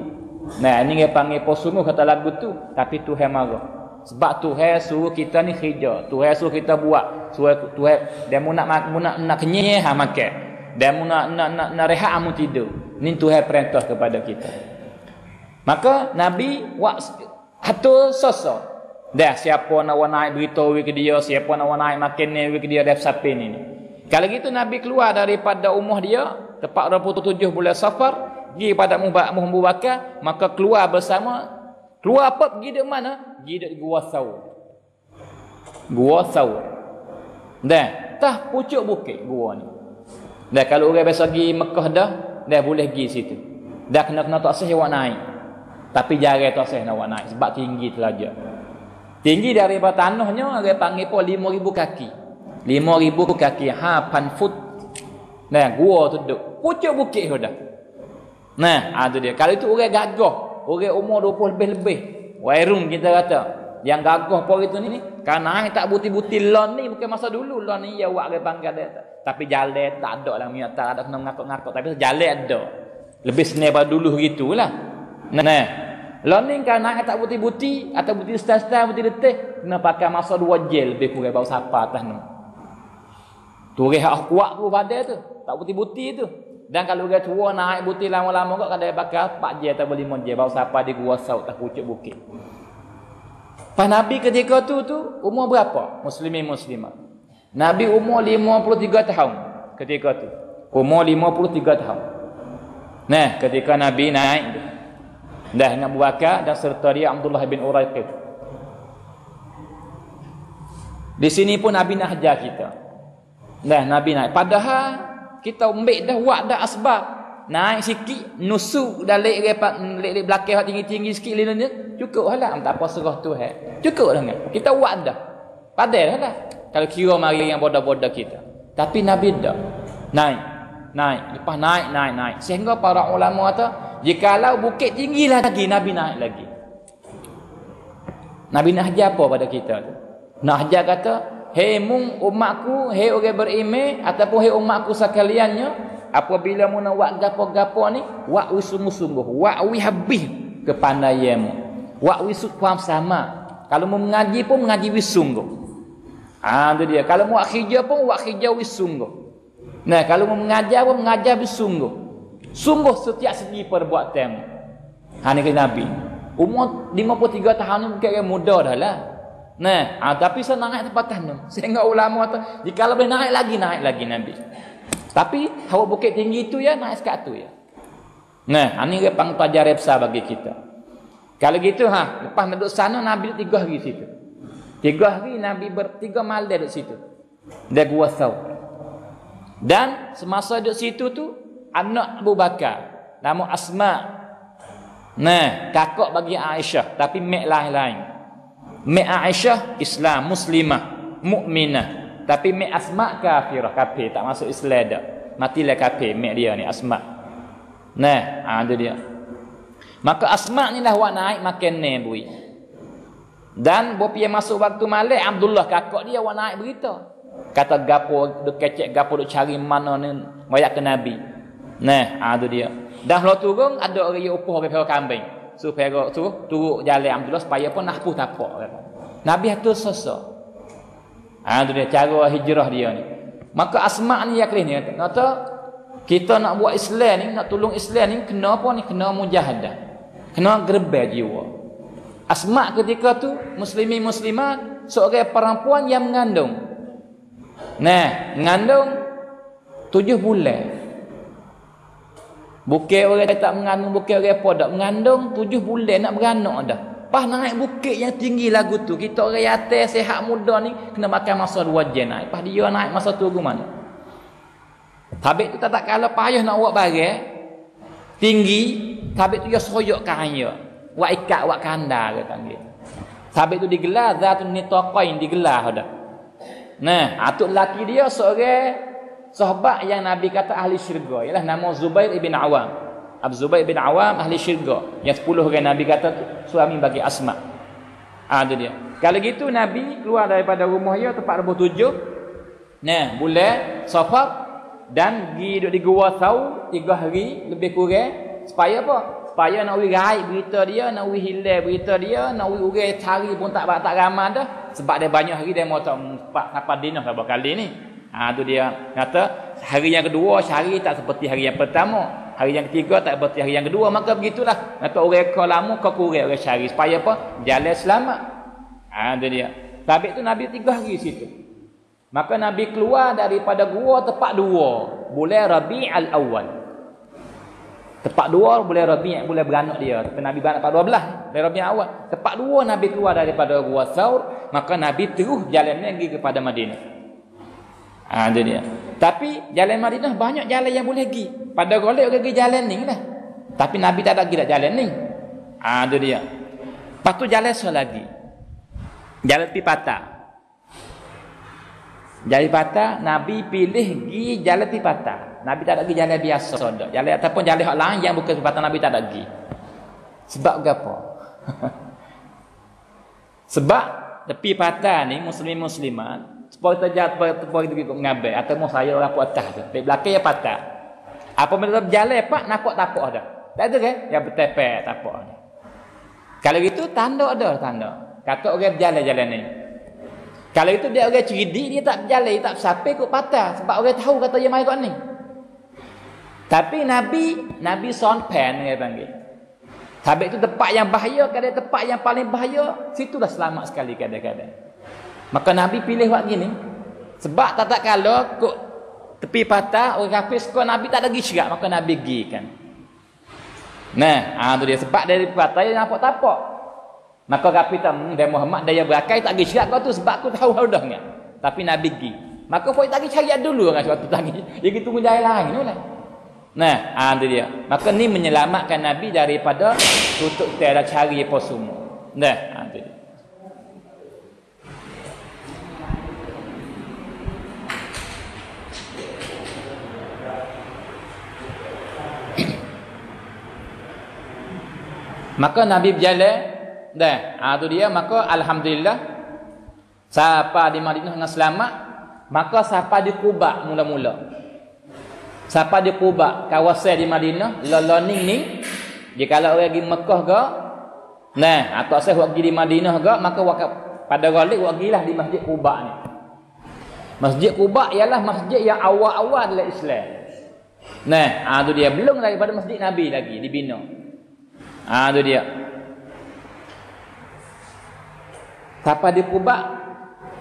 Nah, ini dia panggil posungguh kata lagu tu, tapi Tuhan marah. Sebab Tuhan suruh kita ni kerja, Tuhan suruh kita buat. Suruh Tuhan dia mu nak kenyih makan. Dia mu nak rehat amu tidur. Ni Tuhan perintah kepada kita. Maka Nabi atur sosok. Dah siapa nak naik beritahu ke dia, siapa nak naik makan ni ke dia dah sapin ni. Kalau gitu Nabi keluar daripada rumah dia tepat 27 bulan Safar, pergi pada Abu Bakar, maka keluar bersama. Keluar apa? Pergi di mana? Pergi di Gua Thawr. Gua Thawr. Dah, tah pucuk bukit gua ni. Dah kalau orang biasa pergi Mekah dah boleh pergi situ. Dah kena tak sah awak naik. Tapi jarang tak sah nak awak naik sebab tinggi telaja. Tinggi daripada tanahnya orang panggil apa 5,000 kaki. 5,000 kaki, 8 foot. Nah, gua tu duduk pucuk bukit tu dah. Nah, ada dia. Kalau itu orang gagah, orang umur 20 lebih. Wairung kita kata. Yang gagah apa gitu ni, kan naik tak buti-buti lon ni bukan masa dulu. Lon ni ya awak ke pangkat dia. Tapi jalan tak ada lah minyak, tak ada kena ngakak-ngakak, tapi jalan ada. Lebih senang pada dulu gitulah. Nah, lon ni kan naik tak buti-buti atau buti star-star, buti detik, kena pakai masa 2 jam lebih kurang bau sapa atas ni. Tu rehat kuat tu pada tu. Tak buti-buti tu. Dan kalau orang tua naik buti lama-lama kok kadang pakai 4 jam atau 5 jam bau sapa di Gua Thawr tak pucuk bukit. Pas Nabi ketika tu umur berapa? Muslimin muslimat. Nabi umur 53 tahun ketika tu. Umur 53 tahun. Nah, ketika Nabi naik dah dengan Abu Bakar dan serta dia Abdullah bin Uraiqid. Di sini pun Nabi nak ajar kita. Dah Nabi naik. Padahal kita ambil dah buat dah asbab. Naik sikit, nusuk dah lek belakang tinggi-tinggi sikit lina cukup lah. Tak apa serah Tuhan. Cukup dah kan. Kita buat dah. Padahal lah. Kalau kira mari yang bodoh-bodoh kita. Tapi Nabi dah. Naik. Lepas naik. Sehingga para ulama kata, jikalau bukit tinggi lagi, Nabi naik lagi. Nabi nak ajar apa pada kita tu? Nak ajar kata, hei mung umatku, hei orang beriman ataupun hei umatku sekaliannya, apabila mu nak buat gapo-gapo ni, buat sungguh-sungguh, buat habis kepandaianmu. Buat faham sama. Kalau mu mengaji pun mengaji sungguh. Tu dia. Kalau mu buat kerja pun buat kerja sungguh. Nah, kalau mu mengajar pun mengajar sungguh. Sungguh setiap segi perbuatan. Ni ke Nabi. Umur 53 tahun ni bukan muda dah lah. Nah, tapi saya naik tempatan tu. Sehingga ulama tu, jika boleh naik lagi Nabi. Tapi hawa bukit tinggi itu ya naik sekat tu ya. Nah, ini dia pang pelajaran besar bagi kita. Kalau gitu lepas duduk sana Nabi 3 hari situ. 3 hari Nabi 3 malam duduk situ. Dia Gua Thawr. Dan semasa duduk situ tu anak Abu Bakar nama Asma. Nah, kakak bagi Aisyah tapi mek lain-lain. Mek Aisyah Islam, muslimah, mukminah. Tapi mek Asma kafirah, kafir, tak masuk Islam dah. Matilah kafir mek dia ni Asma. Nah, itu dia. Maka Asma ni lah wak naik makan ni bui. Dan bopi masuk waktu malam Abdullah kakak dia wak naik berita. Kata gapo duk kecek gapo duk cari mana ni wayak ke Nabi. Nah, itu dia. Dah lo turun ada orang yang upah orang kambing. Supaya tu turun jalan Abdullah supaya pun nahpuh tapak. Nabi atur sosok. Itu dia cara hijrah dia ni. Maka Asma ni yakin ni kata kita nak buat Islam ni, nak tolong Islam ni kena apa ni? Kena mujahadah. Kena gerbel jiwa. Asma ketika tu muslimin-muslimat seorang perempuan yang mengandung. Nah, mengandung 7 bulan. Bukan orang tak mengandung, bukan orang apa dak mengandung 7 bulan nak beranak dah. Pas naik bukit yang tinggi lagu tu, kita orang yatim sihat muda ni kena makan masa 2 jam naik. Pas dia naik masa tu mana? Habis tu tak kalah payah nak buat barang tinggi, habis tu dia soyok kain. Wak ikat wak kanda ke panggil. Habis tu digelar zatun nitaqain digelar dah. Nah, atuk laki dia seorang sahabat yang Nabi kata ahli syurga, ialah nama Zubair ibn Awam. Abu Zubair ibn Awam ahli syurga. Yang 10 orang Nabi kata suami bagi Asma. Itu dia. Kalau gitu Nabi keluar daripada rumah dia tempat 27. Nah, bulan Safar dan pergi duduk di Gua Thawr 3 hari lebih kurang supaya apa? Supaya nak gaib berita dia, nak hilang berita dia, nak orang cari pun tak ramai dah. Sebab dia banyak hari dia mau tak sampai dinah berapa kali ni. Tu dia kata hari yang kedua cari tak seperti hari yang pertama. Hari yang ketiga tak seperti hari yang kedua. Maka begitulah. Kata orang kau lama kau kurang orang cari. Supaya apa? Jalan selamat. Tu dia. Habis tu Nabi 3 hari situ. Maka Nabi keluar daripada gua tepat 2 bulan Rabi'ul Awal. Tepat 2 bulan Rabi', bulan beranak dia. Tapi Nabi beranak pada 12 bulan Rabi'ul Awal. Tepat 2 Nabi keluar daripada Gua Thawr, maka Nabi terus jalan lagi kepada Madinah. Itu dia. Tapi jalan Madinah banyak jalan yang boleh pergi. Pada golek orang pergi jalan ni lah. Tapi Nabi tak ada pergi jalan ni. Itu dia. Lepas tu jalan lagi. Jalan pi patah. Jalan patah Nabi pilih pergi jalan pi patah. Nabi tak ada pergi jalan biasa dah. Jalan ataupun jalan hak lain yang bukan patah Nabi tak ada pergi. Sebab apa? Sebab tepi patah ni muslimin-muslimat supaya terjat supaya itu mengambil atau mau saya orang ku atas tu. Di belakang ya patah. Apa mereka berjalan pak nampak tapak dah. Tak ada kan? Yang bertepek tapak dah. Kalau gitu tanda ada tanda. Kata orang berjalan-jalan ni. Kalau itu dia orang cerdik, dia tak berjalan, dia tak sampai kok patah sebab orang tahu kata dia mai kat ni. Tapi Nabi sonpen dia panggil. Habis itu tempat yang bahaya, kadang tempat yang paling bahaya, situlah selamat sekali kadang-kadang. Maka Nabi pilih buat gini. Sebab tak kalau kok tepi patah orang kafir suka Nabi tak lagi syirak, maka Nabi pergi kan. Nah, tu dia sebab dari patah dia nampak tapak. Maka kafir tak dan Muhammad daya berakai tak pergi syirak kau tu sebab aku tahu dah kan. Tapi Nabi pergi. Maka kau tak pergi cari dulu kan suatu tadi. Dia gitu menjaya lain tu lah. Nah, itu dia. Maka ni menyelamatkan Nabi daripada tutup tiada cari apa semua. Nah, itu dia. Maka Nabi berjalan dah. Tu dia. Maka alhamdulillah siapa di Madinah dengan selamat, maka siapa di Quba mula-mula. Siapa di Quba, kawasan di Madinah, loloning ni, jika orang pergi Mekah ke, nah, atau saya pergi di Madinah ke, maka pada galik pergilah di Masjid Quba ni. Masjid Quba ialah masjid yang awal-awal dalam Islam. Nah, tu dia, belum daripada Masjid Nabi lagi dibina. Tu dia. Siapa dia kubak?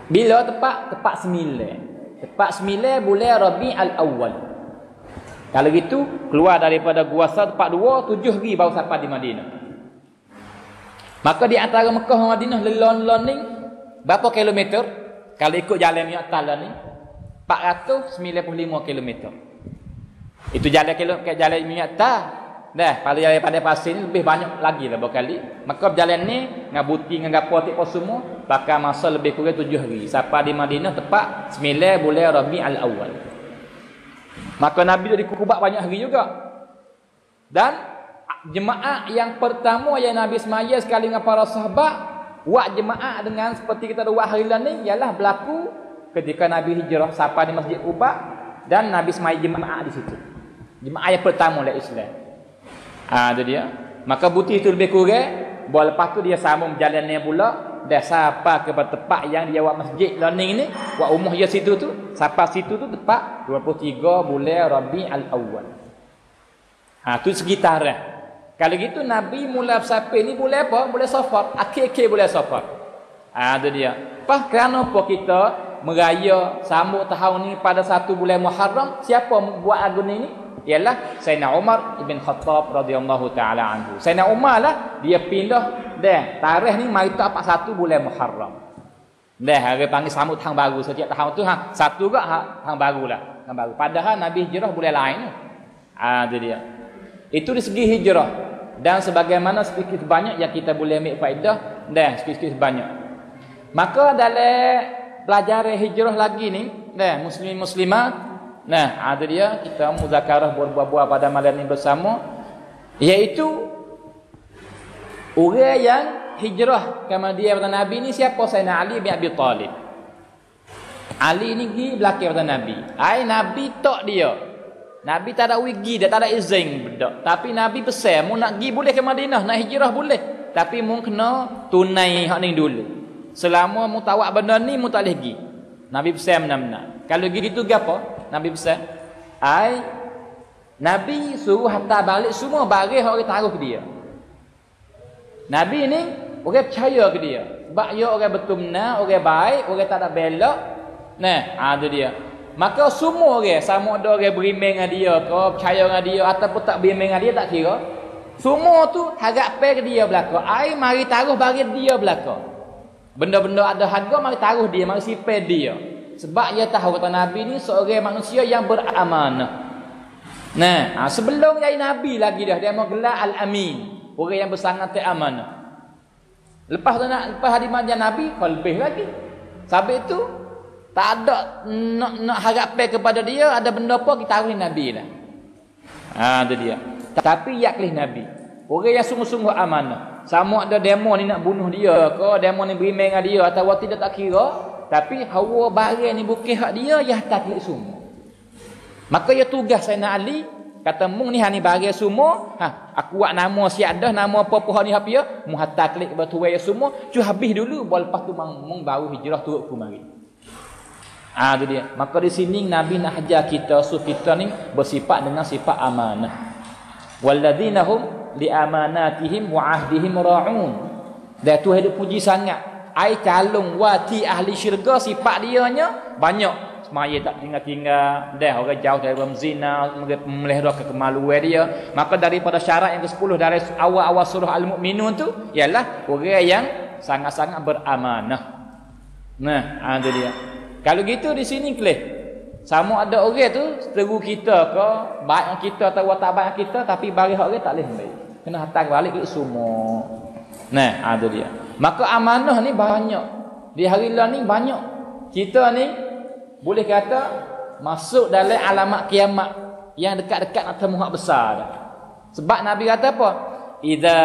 Bila tepat 9. Tepat 9 bulan Rabiul Awal. Kalau gitu keluar daripada Guasa tepat 2, 7 hari baru sampai di Madinah. Maka di antara Mekah dan Madinah lelon-lon ni berapa kilometer? Kalau ikut jalan minyak tala ni 495 kilometer. Itu jalan minyak tala. Dah, kalau jalan pada pasir ni lebih banyak lagi lah berkali. Maka berjalan ni dengan buti dengan gapo tik semua bakal masa lebih kurang 7 hari. Sampai di Madinah tepat 9 bulan Rabiul Awal. Maka Nabi tu dikubak banyak hari juga. Dan jemaah yang pertama yang Nabi semaya sekali dengan para sahabat, buat jemaah dengan seperti kita buat hari ni ialah berlaku ketika Nabi hijrah sampai di Masjid Quba dan Nabi semaya jemaah di situ. Jemaah yang pertama oleh Islam. Itu dia. Maka buti itu lebih kurang. Lepas tu dia sambung berjalan ni pula. Dah sampai ke tempat yang dia buat masjid learning ni. Buat umur dia situ tu. Sampai situ tu tepat 23 bulan Rabiul Awal. Tu sekitar. Kalau gitu Nabi mula sampai ni bulan apa? Bulan Safar. Akhir-akhir bulan Safar. Itu dia. Kerana apa kita meraya sambut tahun ni pada 1 bulan Muharram? Siapa buat lagu ni? Ialah Sayyidina Umar ibn Khattab radhiyallahu taala anhu. Sayyidina Umar lah dia pindah dah tarikh ni mari tak 1 bulan Muharram. Dah hari panggil sambut tahun baru setiap tahun tu satu gak tahun barulah, tahun baru. Padahal Nabi hijrah bulan lain tu. Itu dia. Itu di segi hijrah dan sebagaimana sedikit banyak yang kita boleh ambil faedah dah sedikit banyak. Maka dalam pelajaran hijrah lagi ni dah muslimin muslimat. Itu dia kita muzakarah buah-buah pada malam ni bersama, iaitu orang yang hijrah kemudian pada Nabi ni siapa? Sayyidina Ali bin Abi Talib. Ali ni pergi belakang pada Nabi. Nabi tak dia. Nabi tak ada pergi, dia tak ada izin bedak. Tapi Nabi pesan, mu nak pergi boleh ke Madinah, nak hijrah boleh. Tapi mu kena tunai hak ni dulu. Selama mu tawak benda ni mu tak boleh pergi. Nabi pesan benar-benar. Kalau gitu gapo? Nabi pesan, Nabi suruh hantar balik semua barang orang taruh ke dia. Nabi ni orang percaya ke dia. Sebab dia orang betul benar, orang baik, orang tak ada belok. Itu dia. Maka semua orang, sama ada orang beriman dengan dia ke, percaya dengan dia ataupun tak beriman dengan dia tak kira. Semua tu harap ke dia belaka. Mari taruh barang dia belaka. Benda-benda ada harga mari taruh dia, mari sipir dia. Sebab dia tahu kata Nabi ni seorang manusia yang beramanah. Sebelum jadi Nabi lagi dah dia mau gelar Al-Amin, orang yang bersangat amanah. Lepas hari matian Nabi, kau lebih lagi. Sampai itu tak ada nak harapkan kepada dia ada benda apa kita taruhin Nabi lah. Itu dia. Tapi yaklih Nabi, orang yang sungguh-sungguh amanah. Sama ada demo ni nak bunuh dia ke, demo ni beriman dengan dia atau tidak tak kira. Tapi hawa barang ni bukan hak dia, ya tak klik semua. Maka ya tugas Sayyidina Ali kata mung ni hani barang semua, aku buat nama si ada nama apa-apa ni hak dia, mu hatta klik batu ya semua, cu habis dulu lepas tu mung baru hijrah turut ke mari. Itu dia. Maka di sini Nabi nak ajar kita kita ni bersifat dengan sifat amanah. Walladzina hum li amanatihim wa ahdihim ra'un. Dah tu hidup puji sangat. Calung wati ahli syurga sifat dianya banyak. Semaya tak tinggal-tinggal, dah orang jauh dari zina, melihara kemaluan dia. Maka daripada syarat yang ke-10 dari awal-awal surah Al-Mu'minun tu ialah orang yang sangat-sangat beramanah. Itu dia. Kalau gitu di sini kelih. Sama ada orang tu seteru kita ke, baik kita atau tak baik kita, tapi bagi orang tak boleh baik. Kena hantar balik ke semua. Itu dia. Maka amanah ni banyak. Di hari lain ni banyak. Kita ni boleh kata masuk dalam alamat kiamat yang dekat-dekat nak temu hak besar dah. Sebab Nabi kata apa? Idza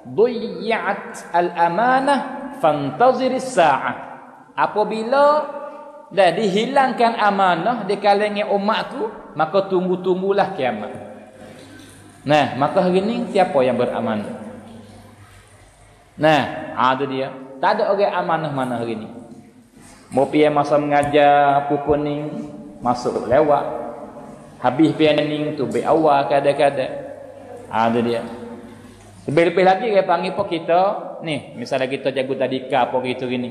duyyat al-amanah fantaziris sa'ah. Apabila dah dihilangkan amanah di kalangan umatku, maka tunggu-tunggulah kiamat. Maka hari ni siapa yang beramanah? Itu dia. Tak ada orang amanah mana hari ni. Mau pergi masa mengajar pukul ni masuk lewat. Habis pergi ni tu be awal kadang-kadang. Itu dia. Lebih-lebih lagi dia panggil apa kita ni misalnya kita jaga tadika apa gitu gini.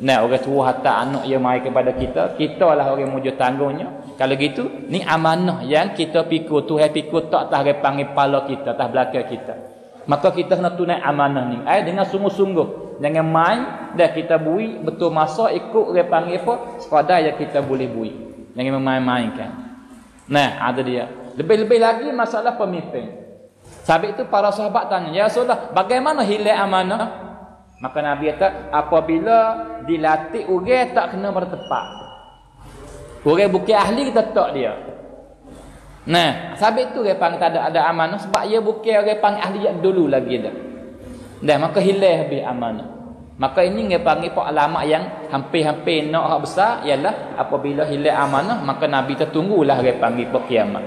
Nah, orang tua hantar anak yang mai kepada kita lah orang mujur tanggungnya. Kalau gitu, ni amanah yang kita pikul, Tuhan pikul tak tah panggil kepala kita, tah belakang kita. Maka kita kena tunai amanah ni. Dengan sungguh-sungguh. Jangan main dah kita bui betul masa ikut orang panggil apa sekadar yang kita boleh bui. Jangan main-mainkan. Nah, ada dia. Lebih-lebih lagi masalah pemimpin. Sebab itu para sahabat tanya, ya Rasulullah, bagaimana hilang amanah? Maka Nabi kata, apabila dilatih orang tak kena bertepat. Orang bukan ahli kita tak dia. Nah, sebab itu orang panggil tak ada amanah sebab dia bukan orang panggil ahli yang dulu lagi dah. Dah maka hilang habis amanah. Maka ini orang panggil alamat yang hampir-hampir nak hak besar ialah apabila hilang amanah maka Nabi tertunggulah orang panggil kiamat.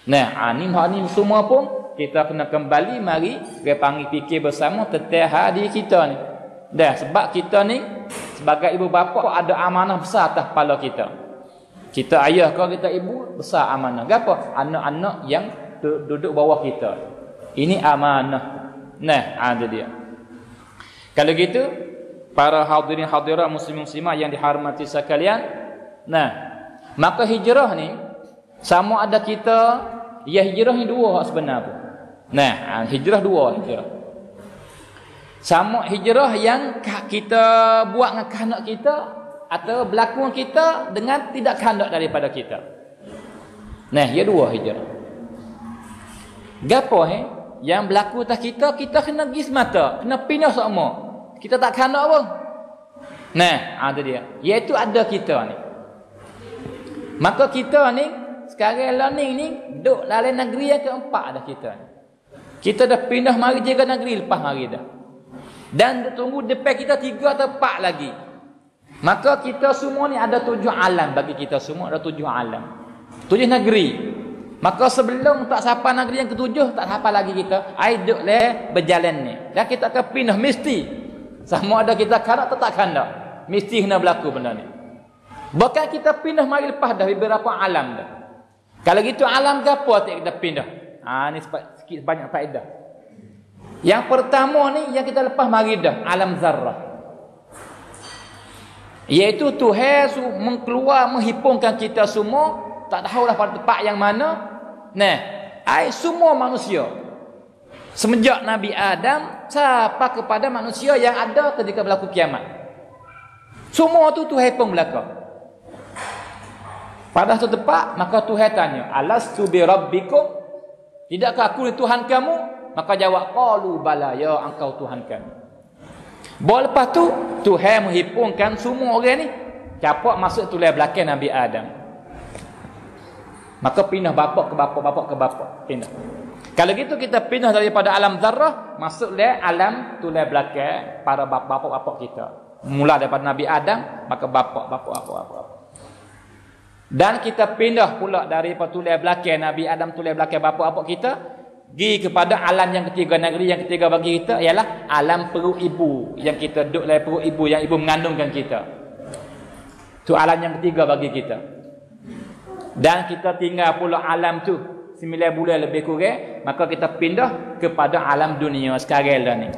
Nah, ni semua pun kita kena kembali mari dia panggil fikir bersama tentang hari kita ni. Dah sebab kita ni sebagai ibu bapa ada amanah besar atas kepala kita. Kita ayah kau kita ibu besar amanah. Gapo? Anak-anak yang duduk bawah kita. Ini amanah. Nah, ada dia. Kalau gitu para hadirin hadirat muslimin muslimah yang dihormati sekalian, nah, maka hijrah ni sama ada kita ya hijrah ni dua sebenar pun. Nah, hijrah dua hijrah. Sama hijrah yang kita buat dengan kehendak kita atau berlaku kita dengan tidak kehendak daripada kita. Nah, ya dua hijrah. Gapo yang berlaku atas kita kena pergi semata, kena pindah semua. Kita tak kehendak pun. Nah, ada dia. Iaitu ada kita ni. Maka kita ni sekarang learning ni duduk dalam negeri yang keempat dah kita ni. Kita dah pindah mari jaga negeri lepas hari dah. Dan tunggu depan kita 3 atau 4 lagi. Maka kita semua ni ada 7 alam bagi kita semua ada 7 alam. 7 negeri. Maka sebelum tak sampai negeri yang ke-7 tak sampai lagi kita. Ai duk le berjalan ni. Dan kita akan pindah mesti. Sama ada kita kandak atau tak kandak. Mesti kena berlaku benda ni. Bahkan kita pindah mari lepas dah beberapa alam dah. Kalau gitu alam gapo tak kita pindah? Ni sikit banyak faedah. Yang pertama ni yang kita lepas mari dah alam zarrah. Iaitu Tuhan mengkeluar menghipungkan kita semua tak tahulah pada tempat yang mana. Nah, semua manusia semenjak Nabi Adam sampai kepada manusia yang ada ketika berlaku kiamat. Semua tu Tuhan hipung belaka. Pada satu tempat maka Tuhan tanya, alastu bi rabbikum? Tidakkah aku ni Tuhan kamu? Maka jawab, qalu bala, ya engkau Tuhan kami. Baru lepas tu Tuhan menghipungkan semua orang ni capak masuk tulang belakang Nabi Adam. Maka pindah bapak ke bapak pindah. Kalau gitu kita pindah daripada alam zarrah masuk le alam tulang belakang para bapak kita. Mula daripada Nabi Adam maka bapak. Dan kita pindah pula daripada tulang belakang Nabi Adam tulang belakang bapak kita pergi kepada alam yang ketiga, negeri yang ketiga bagi kita ialah alam perut ibu yang kita duduk dalam perut ibu yang ibu mengandungkan kita. Tu alam yang ketiga bagi kita. Dan kita tinggal pula alam tu 9 bulan lebih kurang, maka kita pindah kepada alam dunia sekarang dah ni.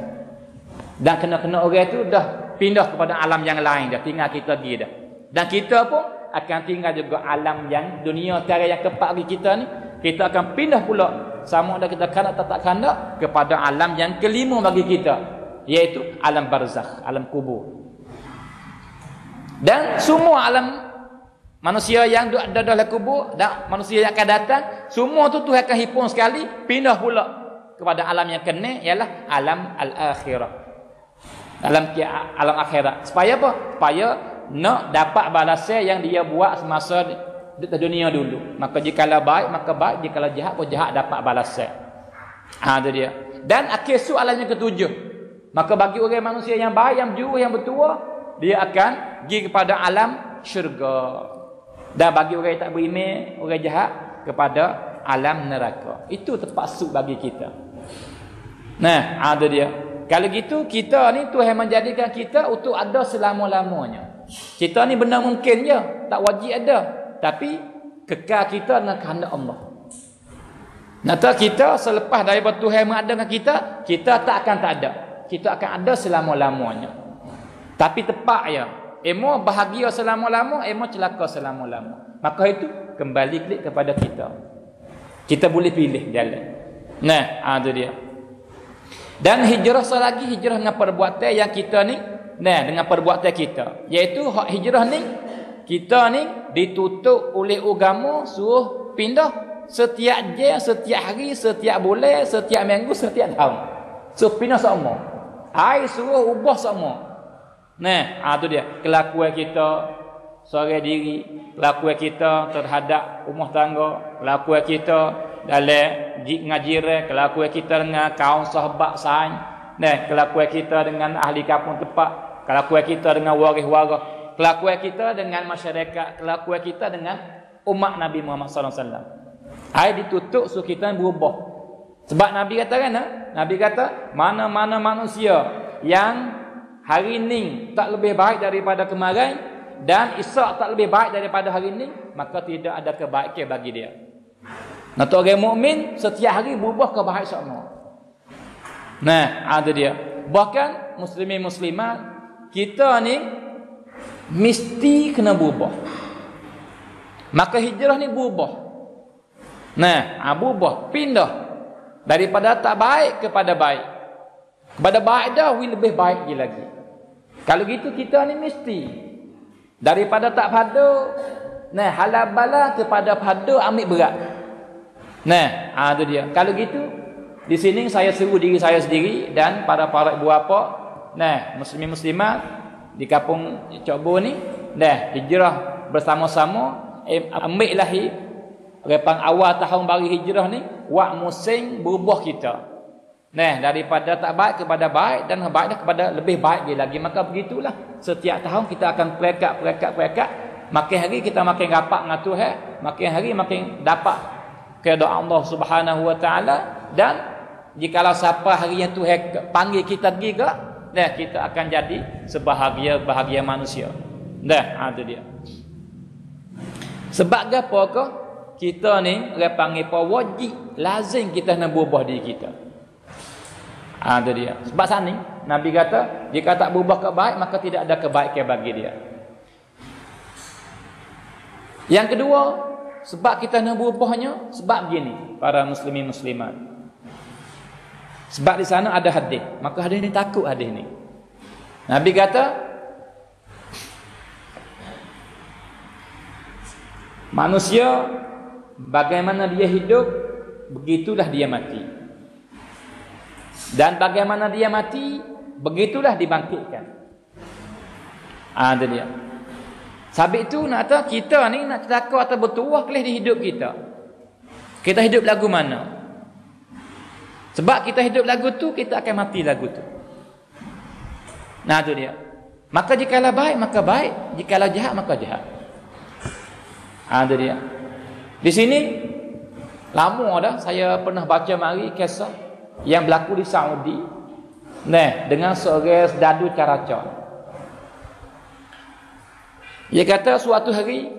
Dan kena-kena orang tu dah pindah kepada alam yang lain dah, tinggal kita pergi dah. Dan kita pun akan tinggal juga alam yang dunia tiara yang keempat bagi kita ni. Kita akan pindah pula sama ada kita kandak atau tak kandak kepada alam yang kelima bagi kita, iaitu alam barzakh, alam kubur. Dan semua alam manusia yang ada dalam kubur dan manusia yang akan datang, semua tu Tuhan akan hipung sekali pindah pula kepada alam yang kena ialah alam al-akhirah. Alam akhirat. Supaya apa? Supaya nak dapat balasan yang dia buat semasa di dunia dulu. Maka jikalau baik maka baik, jikalau jahat pun jahat dapat balasan. Itu dia. Dan akhir soalan yang ketujuh. Maka bagi orang manusia yang baik, yang jujur, yang bertuah, dia akan pergi kepada alam syurga. Dan bagi orang yang tak beriman, orang jahat, kepada alam neraka. Itu tempat suk bagi kita. Nah, ada dia. Kalau gitu kita ni Tuhan menjadikan kita untuk ada selama-lamanya. Kita ni benar mungkin je, tak wajib ada. Tapi kekal kita dengan kehendak Allah. Nata kita selepas daripada Tuhan mengadakan kita tak akan tak ada. kita akan ada selama-lamanya. Tapi tepat ya, emo bahagia selama-lama, emo celaka selama-lama. Maka itu kembali klik kepada kita. Kita boleh pilih jalan. Nah, itu dia. Dan hijrah selagi hijrah dengan perbuatan yang kita ni, dengan perbuatan kita, iaitu hak hijrah ni kita ni ditutup oleh agama suruh pindah setiap jam, setiap hari, setiap bulan, setiap minggu, setiap tahun. Suruh pindah semua. Ai suruh ubah semua. Itu dia. Kelakuan kita seorang diri, kelakuan kita terhadap rumah tangga, kelakuan kita dalam ngajiran, kelakuan kita dengan kaum sahabat saing, kelakuan kita dengan ahli kampung tempat, kelakuan kita dengan waris-waris, kelakuan kita dengan masyarakat, kelakuan kita dengan umat Nabi Muhammad sallallahu alaihi wasallam. Ai ditutup suruh kita berubah. Sebab Nabi kata kan, Nabi kata mana-mana manusia yang hari ini tak lebih baik daripada kemarin dan esok tak lebih baik daripada hari ini, maka tidak ada kebaikan bagi dia. Nanti orang mukmin setiap hari berubah kebaikan semua. Ada dia. Bahkan muslimin muslimat kita ni mesti kena berubah. Maka hijrah ni berubah. Berubah, pindah daripada tak baik kepada baik. Kepada baik dah lebih baik lagi. Kalau gitu kita ni mesti daripada tak pada halal bala kepada pada ambil berat. Itu dia. Kalau gitu di sini saya seru diri saya sendiri dan para ibu bapa, muslimin muslimat di kampung Cokbo ni, hijrah bersama-sama, ambil lahi repang awal tahun baru hijrah ni, wak musim berubah kita. Daripada tak baik kepada baik dan baik kepada lebih baik lagi. Maka begitulah setiap tahun kita akan perekat. Makin hari kita makin rapat dengan Tuhan, makin hari makin dapat kepada Allah Subhanahu Wa Taala. Dan jikalau siapa hari yang Tuhan panggil kita pergi ke, kita akan jadi sebahagia manusia. Itu dia. Sebab apa kita ni orang panggil wajib, lazim kita nak berubah diri kita. Itu dia. Sebab sana Nabi kata, jika tak berubah kebaik, maka tidak ada kebaikan bagi dia. Yang kedua, sebab kita nak berubahnya, sebab begini, para muslimin muslimat. Sebab di sana ada hadis, maka hadis ni takut hadis ni. Nabi kata, manusia bagaimana dia hidup, begitulah dia mati. Dan bagaimana dia mati, begitulah dibangkitkan. Itu dia. Sebab itu nak tahu kita ni nak celaka atau bertuah kelih di hidup kita. Kita hidup lagu mana? Sebab kita hidup lagu tu, kita akan mati lagu tu. Itu dia. Maka jikalau baik, maka baik. Jikalau jahat, maka jahat. Itu dia. Di sini lama dah saya pernah baca mari kisah yang berlaku di Saudi, dengan seorang dadu caraca. Dia kata suatu hari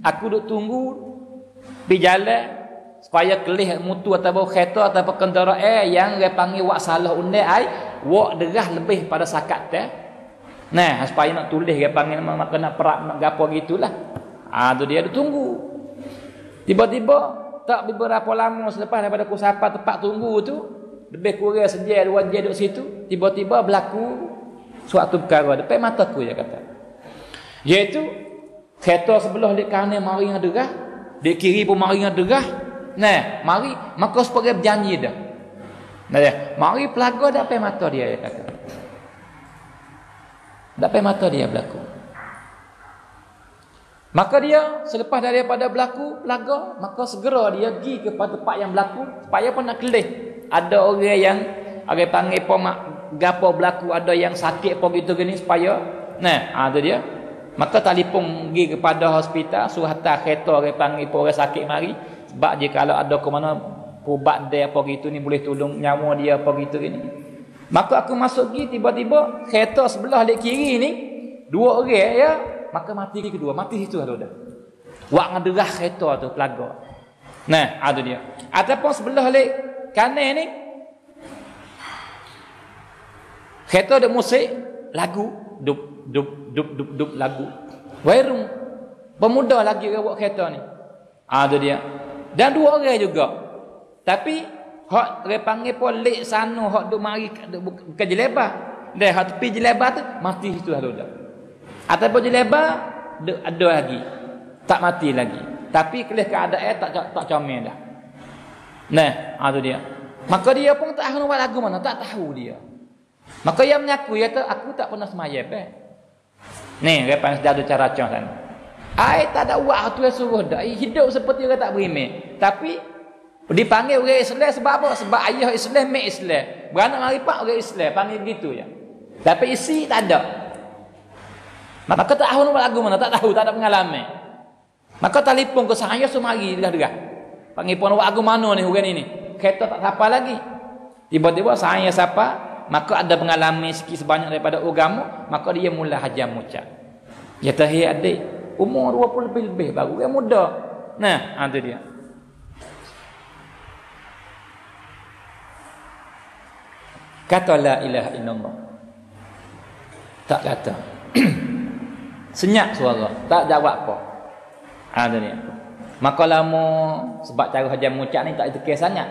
aku duk tunggu di jalan supaya kelih mutu atau kereta atau kenderaan yang dia panggil wak salah undai ai wak derah lebih pada sakat teh. Supaya nak tulis dia panggil maka nak perak nak gapo gitulah. Tu dia tunggu. Tiba-tiba tak beberapa lama selepas daripada aku sampai tempat tunggu tu, lebih kurang sejam 2 jam duduk situ, tiba-tiba berlaku suatu perkara depan mataku, dia kata. Iaitu kereta sebelah di kanan mari dengan derah, di kiri pun mari dengan derah. Mari maka sebagai berjanji dah. Mari pelaga depan mata dia kata. Depan mata dia berlaku. Maka dia selepas daripada berlaku pelaga, maka segera dia pergi kepada tempat yang berlaku supaya pun nak kelih. Ada orang yang orang panggil pomak gapo berlaku, ada yang sakit pun gitu gini supaya tu dia. Maka telefon pergi kepada hospital, suruh hantar kereta orang panggil orang sakit mari, sebab dia kalau ada ke mana ubat dia apa gitu ni boleh tolong nyawa dia apa gitu gini. Maka aku masuk pergi, tiba-tiba kereta sebelah di kiri ni 2 orang ya, maka mati kedua, mati situ dah. Wak ngederah kereta tu pelaga. Ada dia. Ataupun sebelah lek kanan ni Kereta ada musik lagu, dup dup dup dup dup lagu. Wairung. Pemuda lagi orang buat kereta ni. Tu dia. Dan dua orang juga. Tapi hak dia panggil polik sana, hak duk mari bukan jelebah. Dah hak tepi jelebah tu mati situ lalu dah. Ataupun jelebah ada lagi. Tak mati lagi. Tapi kelih keadaan tak comel dah. Tu dia. Maka dia pun tak tahu buat lagu mana, tak tahu dia. Maka dia mengaku, dia kata, aku tak pernah semayap. Ni, repan sudah ada cara cong sana. Tak ada buat tu yang suruh dah. Hidup seperti orang tak berimik. Tapi dipanggil orang Islam sebab apa? Sebab ayah Islam, mak Islam. Beranak mari pak orang Islam, panggil begitu ya. Tapi isi tak ada. Maka tak tahu buat lagu mana, tak tahu, tak ada pengalaman. Maka telefon ke saya semari derah-derah. Panggil pun buat lagu mana ni orang ni. Kereta tak siapa lagi. Tiba-tiba saya siapa? Maka ada pengalaman sikit sebanyak daripada agama, maka dia mula hajar mucak. Dia kata, "Hei adik, umur 20 lebih baru yang muda." Tu dia. Kata la ilaha illallah. Tak kata. Senyap suara, tak jawab apa. Tu dia. Maka lama sebab cara hajar mucak ni tak dikir sangat.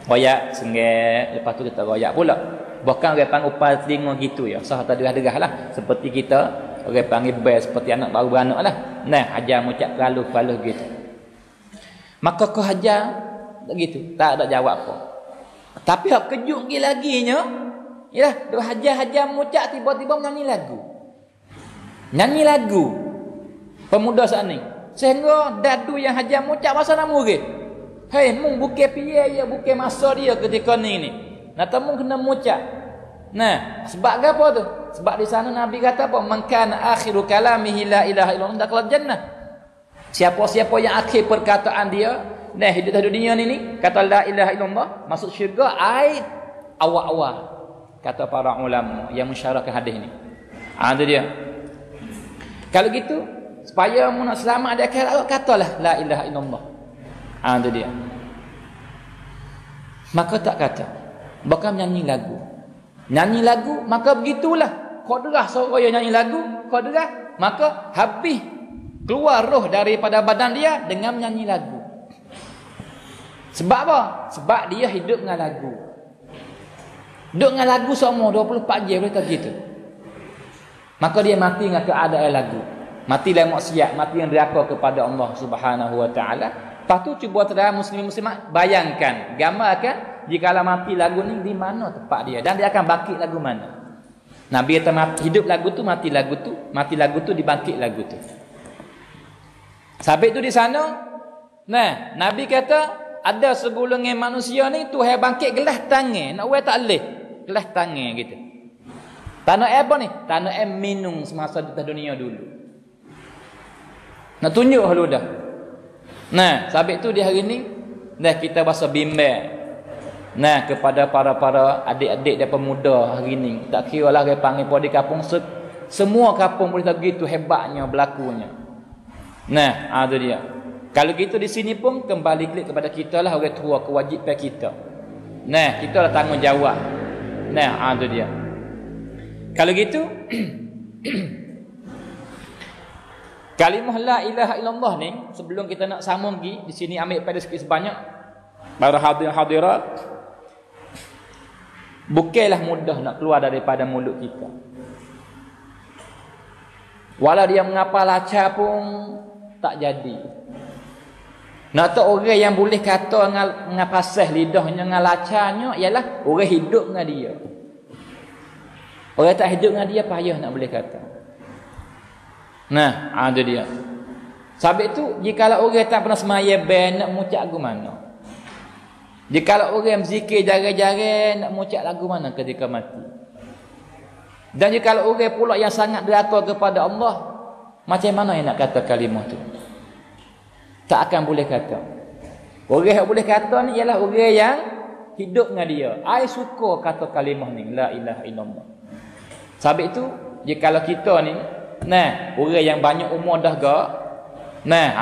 Royak senggak, lepas tu kita royak pula. Bukan orang panggil upal telinga gitu ya. Sah tak derah-derah lah. Seperti kita, orang panggil bel seperti anak baru beranak lah. Hajar mucak perlalu gitu. Maka kau hajar, tak gitu. Tak ada jawab apa. Tapi hak kejut lagi-laginya, yalah, dia hajar mucak tiba-tiba menyanyi lagu. Nyanyi lagu. Pemuda saat ni. Sehingga dadu yang hajar mucak masa nama orang. Hei, mung bukan piye ya, bukan masa dia ketika ni. Mung kena mucak. Sebab apa tu? Sebab di sana Nabi kata apa? Man kana akhiru kalamihi la ilaha illallah dakhala jannah. Siapa-siapa yang akhir perkataan dia, hidup di dunia ni kata la ilaha illallah, masuk syurga awal-awal. Kata para ulama yang mensyarahkan hadis ni. Itu dia. Kalau gitu, supaya mu nak selamat di akhirat, katalah la ilaha illallah. Itu dia. Maka tak kata. Bahkan menyanyi lagu. Nyanyi lagu, maka begitulah. Kau derah suara yang nyanyi lagu, kau derah, maka habis keluar roh daripada badan dia dengan menyanyi lagu. Sebab apa? Sebab dia hidup dengan lagu. Hidup dengan lagu semua 24 jam boleh tak gitu. Maka dia mati dengan keadaan lagu. Mati dalam maksiat, mati yang deraka kepada Allah Subhanahu wa taala. Lepas tu cuba terang muslimat bayangkan, gambarkan jikalau mati lagu ni di mana tempat dia dan dia akan bangkit lagu mana. Nabi kata hidup lagu tu, mati lagu tu, mati lagu tu, dibangkit lagu tu. Sabit tu di sana. Nabi kata ada segolongan manusia ni Tuhan bangkit gelas tangan, nak buat tak leh. Gelas tangan gitu. Tanah apa ni? Tanah minum semasa di dunia dulu. Nak tunjuk halu dah. Sabit tu di hari ni kita bahasa bimbang. Kepada para adik-adik dan pemuda hari ni, tak kira lah dia panggil pada kampung, semua kampung boleh tak begitu hebatnya berlakunya. Itu dia. Kalau gitu di sini pun kembali klik kepada kita lah, orang tua, kewajipan kita. Kita lah tanggungjawab. Itu dia. Kalau gitu kalimah la ilaha illallah ni, sebelum kita nak sambung lagi, di sini ambil pada sikit sebanyak para hadirat, bukanlah mudah nak keluar daripada mulut kita. Walau dia mengapa lacak pun tak jadi. Nak tahu orang yang boleh kata dengan pasah lidahnya dengan lacaknya ialah orang hidup dengan dia. Orang tak hidup dengan dia payah nak boleh kata. Ada dia. Sebab itu jikalau orang tak pernah semaya nak mucak lagu mana? Jikalau orang berzikir jarang-jarang, nak mucak lagu mana ketika mati? Dan jikalau orang pula yang sangat deraka kepada Allah, macam mana yang nak kata kalimah tu? Tak akan boleh kata. Orang yang boleh kata ni ialah orang yang hidup dengan dia. I suka kata kalimah ni, la ilaha illallah. Sebab itu jikalau kita ni orang yang banyak umur dah gak,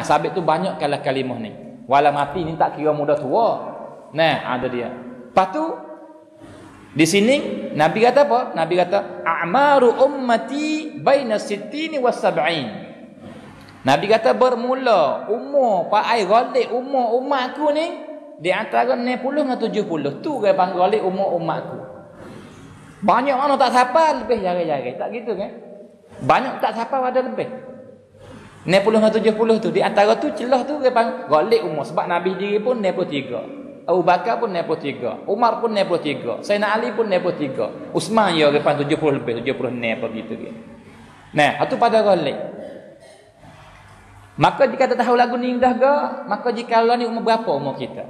sabit tu banyak kalah kalimah ni. Walau mati ni tak kira muda tua. Ada dia. Lepas tu Di sini Nabi kata apa? Nabi kata a'maru ummati baina sittini was sab'in. Nabi kata bermula umur pai galik umur umat aku ni di antara 60 dengan 70. Tu ke panggil galik umur umat aku. Banyak mana tak siapa lebih jari-jari. Tak gitu kan? Banyak tak siapa ada lebih. 60 dengan 70 tu. Di antara tu celah tu ke panggil galik umur. Sebab Nabi diri pun 63. Abu Bakar pun 63, Umar pun 63, Sayyidina Ali pun 63, Uthman ya lepas 70 lebih, 76 apa gitu kan. Nah, itu pada galik. Maka jika kita tahu lagu ni dah ke, maka jika Allah ni umur berapa umur kita?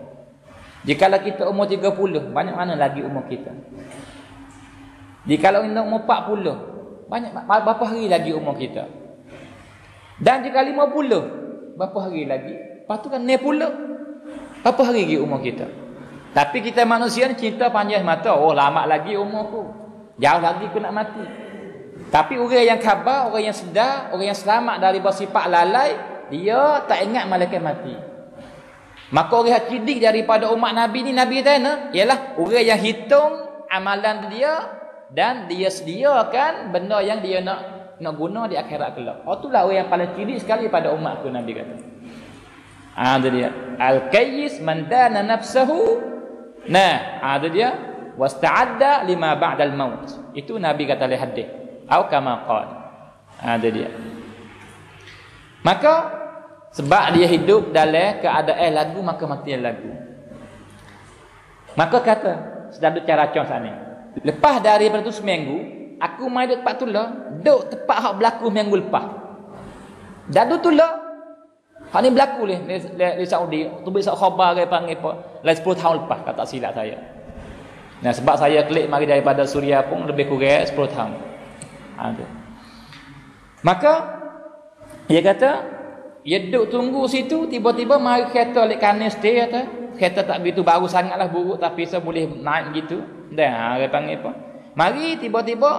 Jikalau kita umur 30, banyak mana lagi umur kita? Jikalau kita umur 40, banyak berapa hari lagi umur kita? Dan jika 50, berapa hari lagi? Lepas tu kan 60. Apa hari lagi umur kita? Tapi kita manusia ni cinta panjang mata. Oh, lama lagi umurku. Jauh lagi aku nak mati. Tapi orang yang khabar, orang yang sedar, orang yang selamat dari sifat lalai, dia tak ingat malaikat mati. Maka orang yang cerdik daripada umat Nabi ni, Nabi kata ialah orang yang hitung amalan dia dan dia sediakan benda yang dia nak guna di akhirat kelak. Oh, itulah orang yang paling cerdik sekali pada umat aku, Nabi kata. Ada dia al-kayyis man dana nafsahu. Nah, ada dia wasta'adda lima ba'dal maut. Itu Nabi kata dalam hadis. Atau kama qala. Ada dia. Maka sebab dia hidup dalam keadaan lagu, maka mati lagu. Maka kata sedang cara contoh sana. Lepas daripada tu seminggu, aku mai duk tempat tu lah, duk tempat hak berlaku minggu lepas. Dadu tu lah. Hak ni berlaku di Saudi. Tu bisa khabar ke panggil apa? Lain 10 tahun lepas kata silap saya. Nah, sebab saya klik mari daripada Suria pun lebih kurang 10 tahun. Maka dia kata, dia duduk tunggu situ, tiba-tiba mari kereta lek kanan stay kata. Kereta tak begitu baru sangatlah buruk tapi saya boleh naik gitu. Dah, dia panggil apa? Mari tiba-tiba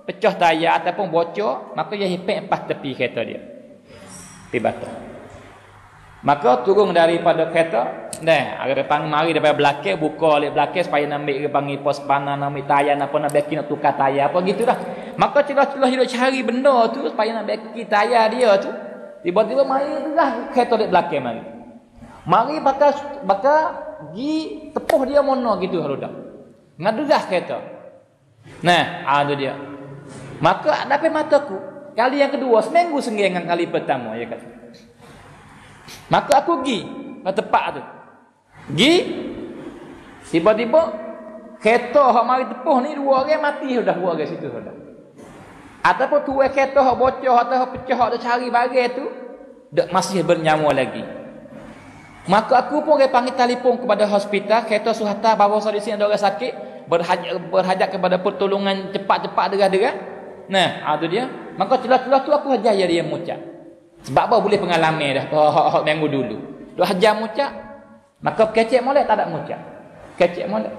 pecah tayar ataupun bocor, maka dia hipek pas tepi kereta dia. Pi batas. Maka turun daripada kereta, ada panggil mari daripada belakang, buka oleh belakang supaya nak ambil panggil pos panah, nak ambil tayar, nak beki nak tukar tayar apa gitulah. Maka celah-celah dia cari benda tu supaya nak beki tayar dia tu. Tiba-tiba mari dah kereta di belakang mari. Mari bakal gi tepuh dia mono gitu harudak. Ngadugas kereta. Nah, ada dia. Maka dapat mataku. Kali yang kedua, seminggu senggengan kali pertama ya kata. Maka aku pergi ke tempat tu. Pergi. Tiba-tiba kereta hak mari tepuh ni dua orang mati sudah, dua orang situ sudah. Ataupun tu kereta hak bocor atau hak pecah hak cari barang tu masih bernyawa lagi. Maka aku pun panggil telefon kepada hospital, kereta suhata bawa di sini ada orang sakit, berhajat kepada pertolongan cepat-cepat derah-derah. Nah, tu dia. Maka celah-celah tu aku hajar dia muncak. Sebab apa boleh pengalaman dah hak minggu dulu. Duk hajar muncak. Maka kecek molek tak ada muncak. Kecek molek.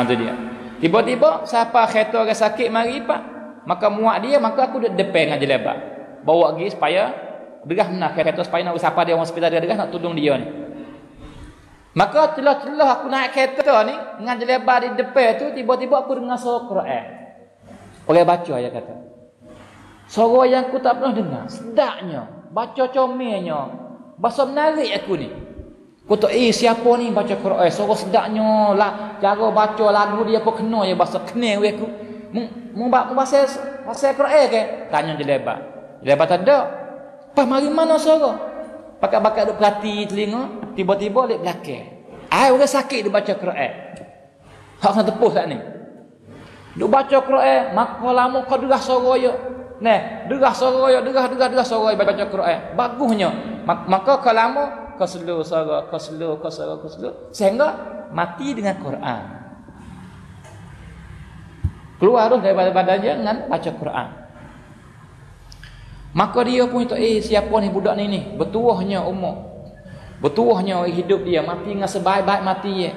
Tu dia. Tiba-tiba siapa kereta orang sakit mari pak, maka muak dia, maka aku duduk depan dengan jelebat. Bawa pergi supaya derah menah kereta supaya nak siapa dia orang hospital derah nak tolong dia ni. Maka celah-celah aku naik kereta ni dengan jelebat di depan tu, tiba-tiba aku dengar suara Quran. Orang baca ya kata. Suara yang aku tak pernah dengar, sedapnya, baca comelnya, bahasa menarik aku ni. Aku tak siapa ni baca Quran, suara sedapnya lah, cara baca lagu dia apa kena ya bahasa kena aku. Mu bahasa Quran ke? Tanya jelebat. Jelebat tak ada. Pas mari mana suara? Pakat-pakat duk perhati telinga, tiba-tiba lek belakang. Orang sakit dia baca Quran. Hak kena tepus kat ni. Duk baca Quran, maka lama kau derah suara yo. Nah, derah suara yo, derah suara yo baca Quran. Bagusnya. Maka kalau lama kau slow suara, kau slow sehingga mati dengan Quran. Keluar daripada badannya dengan baca Quran. Maka dia pun itu siapa ni budak ni bertuahnya umur, bertuahnya hidup dia, mati dengan sebaik-baik mati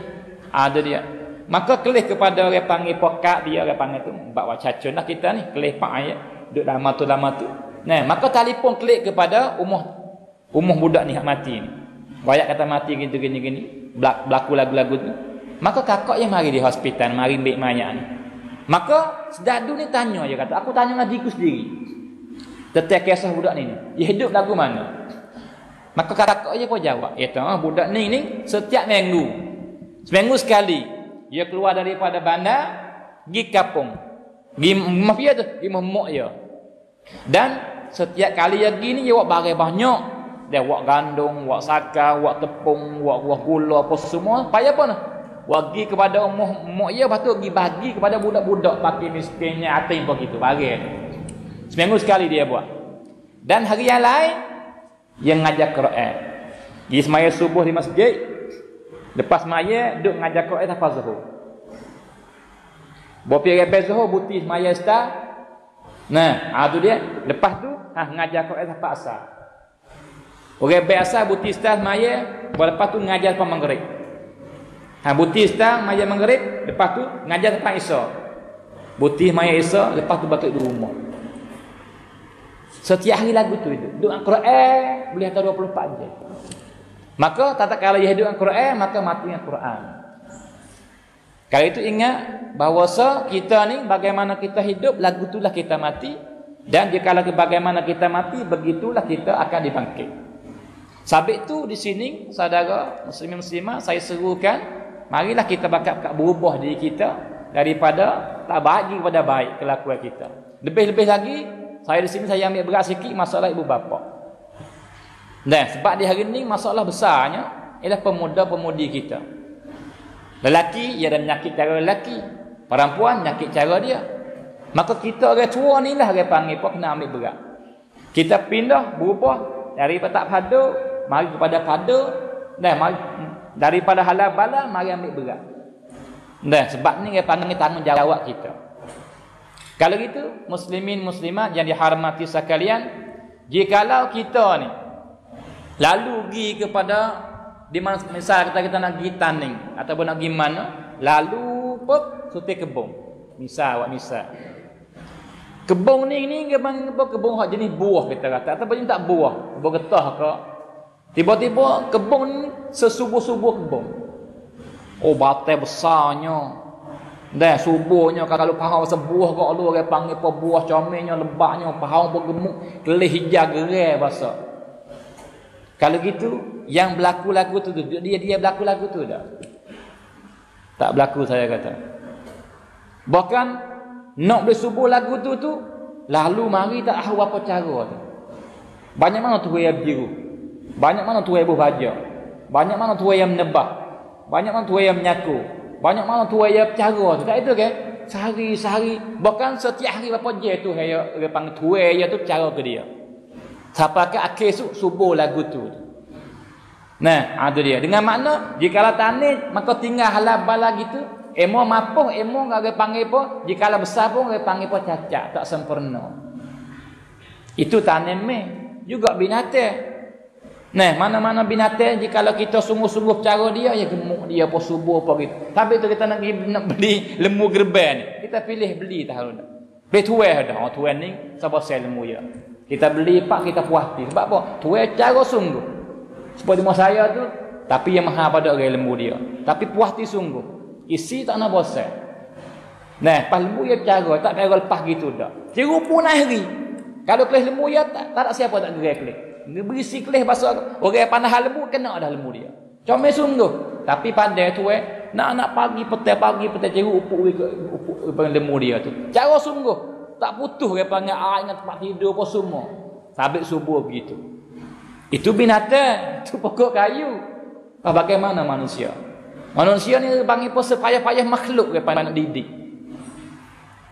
ada dia. Maka kelih kepada orang panggil pokat dia, orang panggil tu bawa cacun lah kita ni, kelih pak ayat duduk lama tu. Nah, maka telefon kelih kepada umur budak ni hak mati ni. Banyak kata mati gini berlaku lagu-lagu tu. Maka kakak yang mari di hospital, mari ambil mayat ni. Maka sedadu ni tanya je kata, aku tanya dengan diriku sendiri. Tentang kisah budak ni. Dia hidup lagu mana? Maka kakak je pun jawab, budak ni setiap minggu. Seminggu sekali dia keluar daripada bandar pergi kampung. Pergi mafia tu, pergi memok dia. Dan setiap kali dia pergi ni dia buat barang banyak. Dia buat gandum, buat sakar, buat tepung, buat buah gula apa semua. Payah apa nah? Bagi kepada mak dia, lepas tu pergi bagi kepada budak-budak pakai miskinnya atim begitu bagi. Seminggu sekali dia buat. Dan hari yang lain yang ngajar Quran. Dia semaya subuh di masjid. Lepas semaya duduk ngajar Quran sampai zuhur. Bopi repes zuhur buti semaya start. Nah, tu dia. Lepas tu ngajar Quran sampai asar. Orang biasa buti start semaya, lepas tu ngajar sampai maghrib. Buti start maya maghrib, lepas tu ngajar sampai isya. Buti maya isya, lepas tu balik di rumah. Setiap hari lagu tu duduk Al-Quran boleh hantar 24 jam. Maka tak kala dia hidup Al-Quran, maka mati dengan Quran. Kalau itu ingat bahawa kita ni bagaimana kita hidup, lagu itulah kita mati. Dan jika lagi bagaimana kita mati, begitulah kita akan dibangkit. Sabit tu di sini saudara muslimin muslimah saya serukan, marilah kita bakal berubah diri kita daripada tak baik kepada baik kelakuan kita. Lebih-lebih lagi saya di sini saya ambil berat sikit masalah ibu bapa. Dan sebab di hari ini masalah besarnya ialah pemuda-pemudi kita. Lelaki ia ada penyakit cara lelaki, perempuan penyakit cara dia. Maka kita orang tua ni lah orang panggil pun kena ambil berat. Kita pindah berubah daripada tak pada mari kepada pada dan mari daripada halal bala mari ambil berat. Dan sebab ni dia panggil tanggungjawab kita. Kalau gitu muslimin muslimat yang dihormati sekalian, jikalau kita ni lalu pergi kepada di mana misal kita nak pergi tanding ataupun nak pergi mana, lalu pun suti kebun. Misal kebun ni kebun hak jenis buah kita kata ataupun tak buah, kebun getah ke. Tiba-tiba kebun ni sesubuh-subuh kebun. Oh batai besarnya. Dan subuhnya kalau pahau sebuah kau lu orang panggil apa buah comelnya lebatnya pahau bergemuk kelih hijau gerai bahasa. Kalau gitu yang berlaku lagu tu dia berlaku lagu tu dah. Tak berlaku saya kata. Bahkan nak boleh subuh lagu tu lalu mari tak tahu apa cara tu. Banyak mana tu yang biru. Banyak mana tu yang berbaja. Banyak mana tu yang menebah. Banyak mana tu yang menyaku. Banyak mana tu yang bercara tu. Tak itu kan? Sehari-sehari. Bahkan setiap hari berapa je tu dia panggil tuai dia tu cara ke dia. Sampai ke akhir subuh lagu tu. Nah, itu dia. Dengan makna jikalau tanit maka tinggal halal bala gitu. Emo mapuh, emo orang panggil apa? Jikalau besar pun orang panggil apa cacat, tak sempurna. Itu tanim juga binatang. Nah, mana-mana binatang jikalau kita sungguh-sungguh cara dia, ya gemuk dia apa subuh apa gitu. Tapi tu kita nak beli lembu gerban ni. Kita pilih beli tahu dah. Beli tuai dah. Oh tuai ni siapa sel lembu ya. Kita beli pak kita puas hati. Sebab apa? Tuai cara sungguh. Seperti mak saya tu, tapi yang mahal pada orang lembu dia. Tapi puas hati sungguh. Isi tak nak bosan. Nah, pas lembu ya cara tak kira lepas gitu dah. Ciru pun hari. Kalau kelih lembu ya tak ada siapa tak gerai kelih. Dia berisi kelih pasal orang panah lembu kena dah lembu dia. Comel sungguh. Tapi pandai tu nak pagi petang ciru upuk lembu dia tu. Cara sungguh. Tak putus dia panggil dengan tempat tidur apa semua. Sabit subuh begitu. Itu binatang, itu pokok kayu. Bagaimana manusia? Manusia ni panggil apa sepayah-payah makhluk dia nak didik.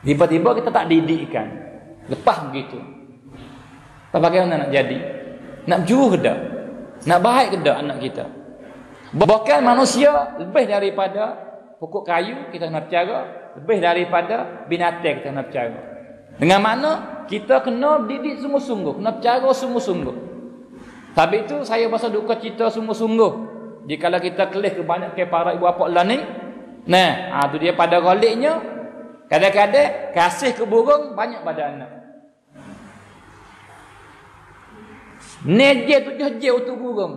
Tiba-tiba kita tak didikkan. Lepas begitu. Bagaimana nak jadi? Nak jujur ke tak? Nak baik ke tak anak kita? Bahkan manusia lebih daripada pokok kayu kita nak bercara, lebih daripada binatang kita nak bercara. Dengan mana kita kena didik sungguh-sungguh, kena bercara sungguh-sungguh. Tapi itu saya pasal duka cita sungguh-sungguh. Jikalau kita kelih kebanyak ke para ibu bapa lah ni. Nah, tu dia pada goliknya. Kadang-kadang kasih ke burung banyak pada anak. Neje tu je untuk burung.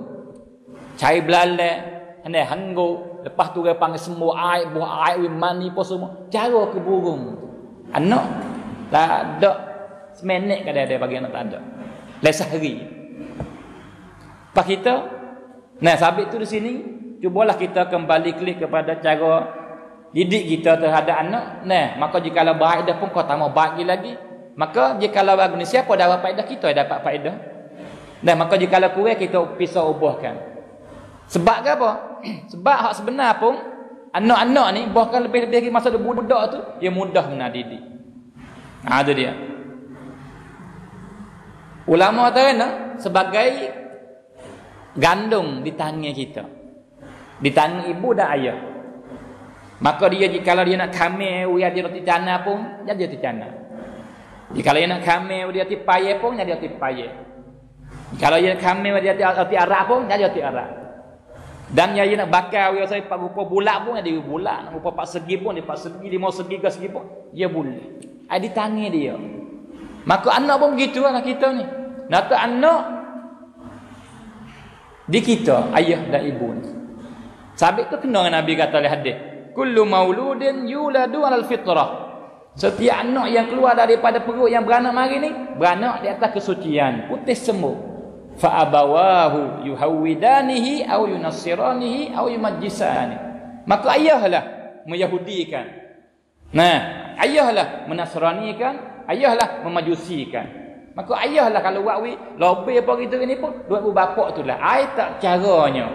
Cari belalak, Andai hanggu, lepas tu dia panggil semua air, buah air, mani apa semua. Cara ke burung. Anak tak ada seminit kadang dia bagi anak tak ada. Lain sehari. Pak kita, nah sabit tu di sini, cubalah kita kembali klik kepada cara didik kita terhadap anak. Nah, maka jikalau baik dah pun kau tak mau baik lagi. Maka jikalau bagus ni siapa dapat faedah, kita dapat faedah. Nah, maka jikalau kurang kita pisau ubahkan. Sebab apa? Sebab hak sebenar pun anak-anak ni bahkan lebih-lebih masa dia budak tu dia mudah nak didik. Itu dia. Ulama kata sebagai gandum di tangan kita. Di tangan ibu dan ayah. Maka dia jikalau dia nak khamil dia roti canai pun jadi roti canai. Jikalau dia nak khamil dia roti payah pun jadi roti payah. Kalau dia nak khamil dia roti arak pun jadi roti arak. Dan yang nak bakar dia saya rupa bulat pun dia bulat, nak rupa 4 segi pun dia 4 segi, 5 segi ke segi pun dia bulat. Ada di tangan dia. Maka anak pun begitu anak kita ni. Nak anak di kita, ayah dan ibu ni. Sabit tu kena dengan Nabi kata oleh hadis, kullu mauludin yuladu 'alal fitrah. Setiap anak yang keluar daripada perut yang beranak mari ni, beranak di atas kesucian, putih semua. Fa abawahu yuhawidanihi aw yunassiranihi aw yumajjisani. Maka ayahlah meyahudikan. Nah, ayahlah menasranikan, ayahlah memajusikan. Maka ayahlah kalau buat lebih apa gitu ni pun buat bapak tu lah. Ai tak caranya.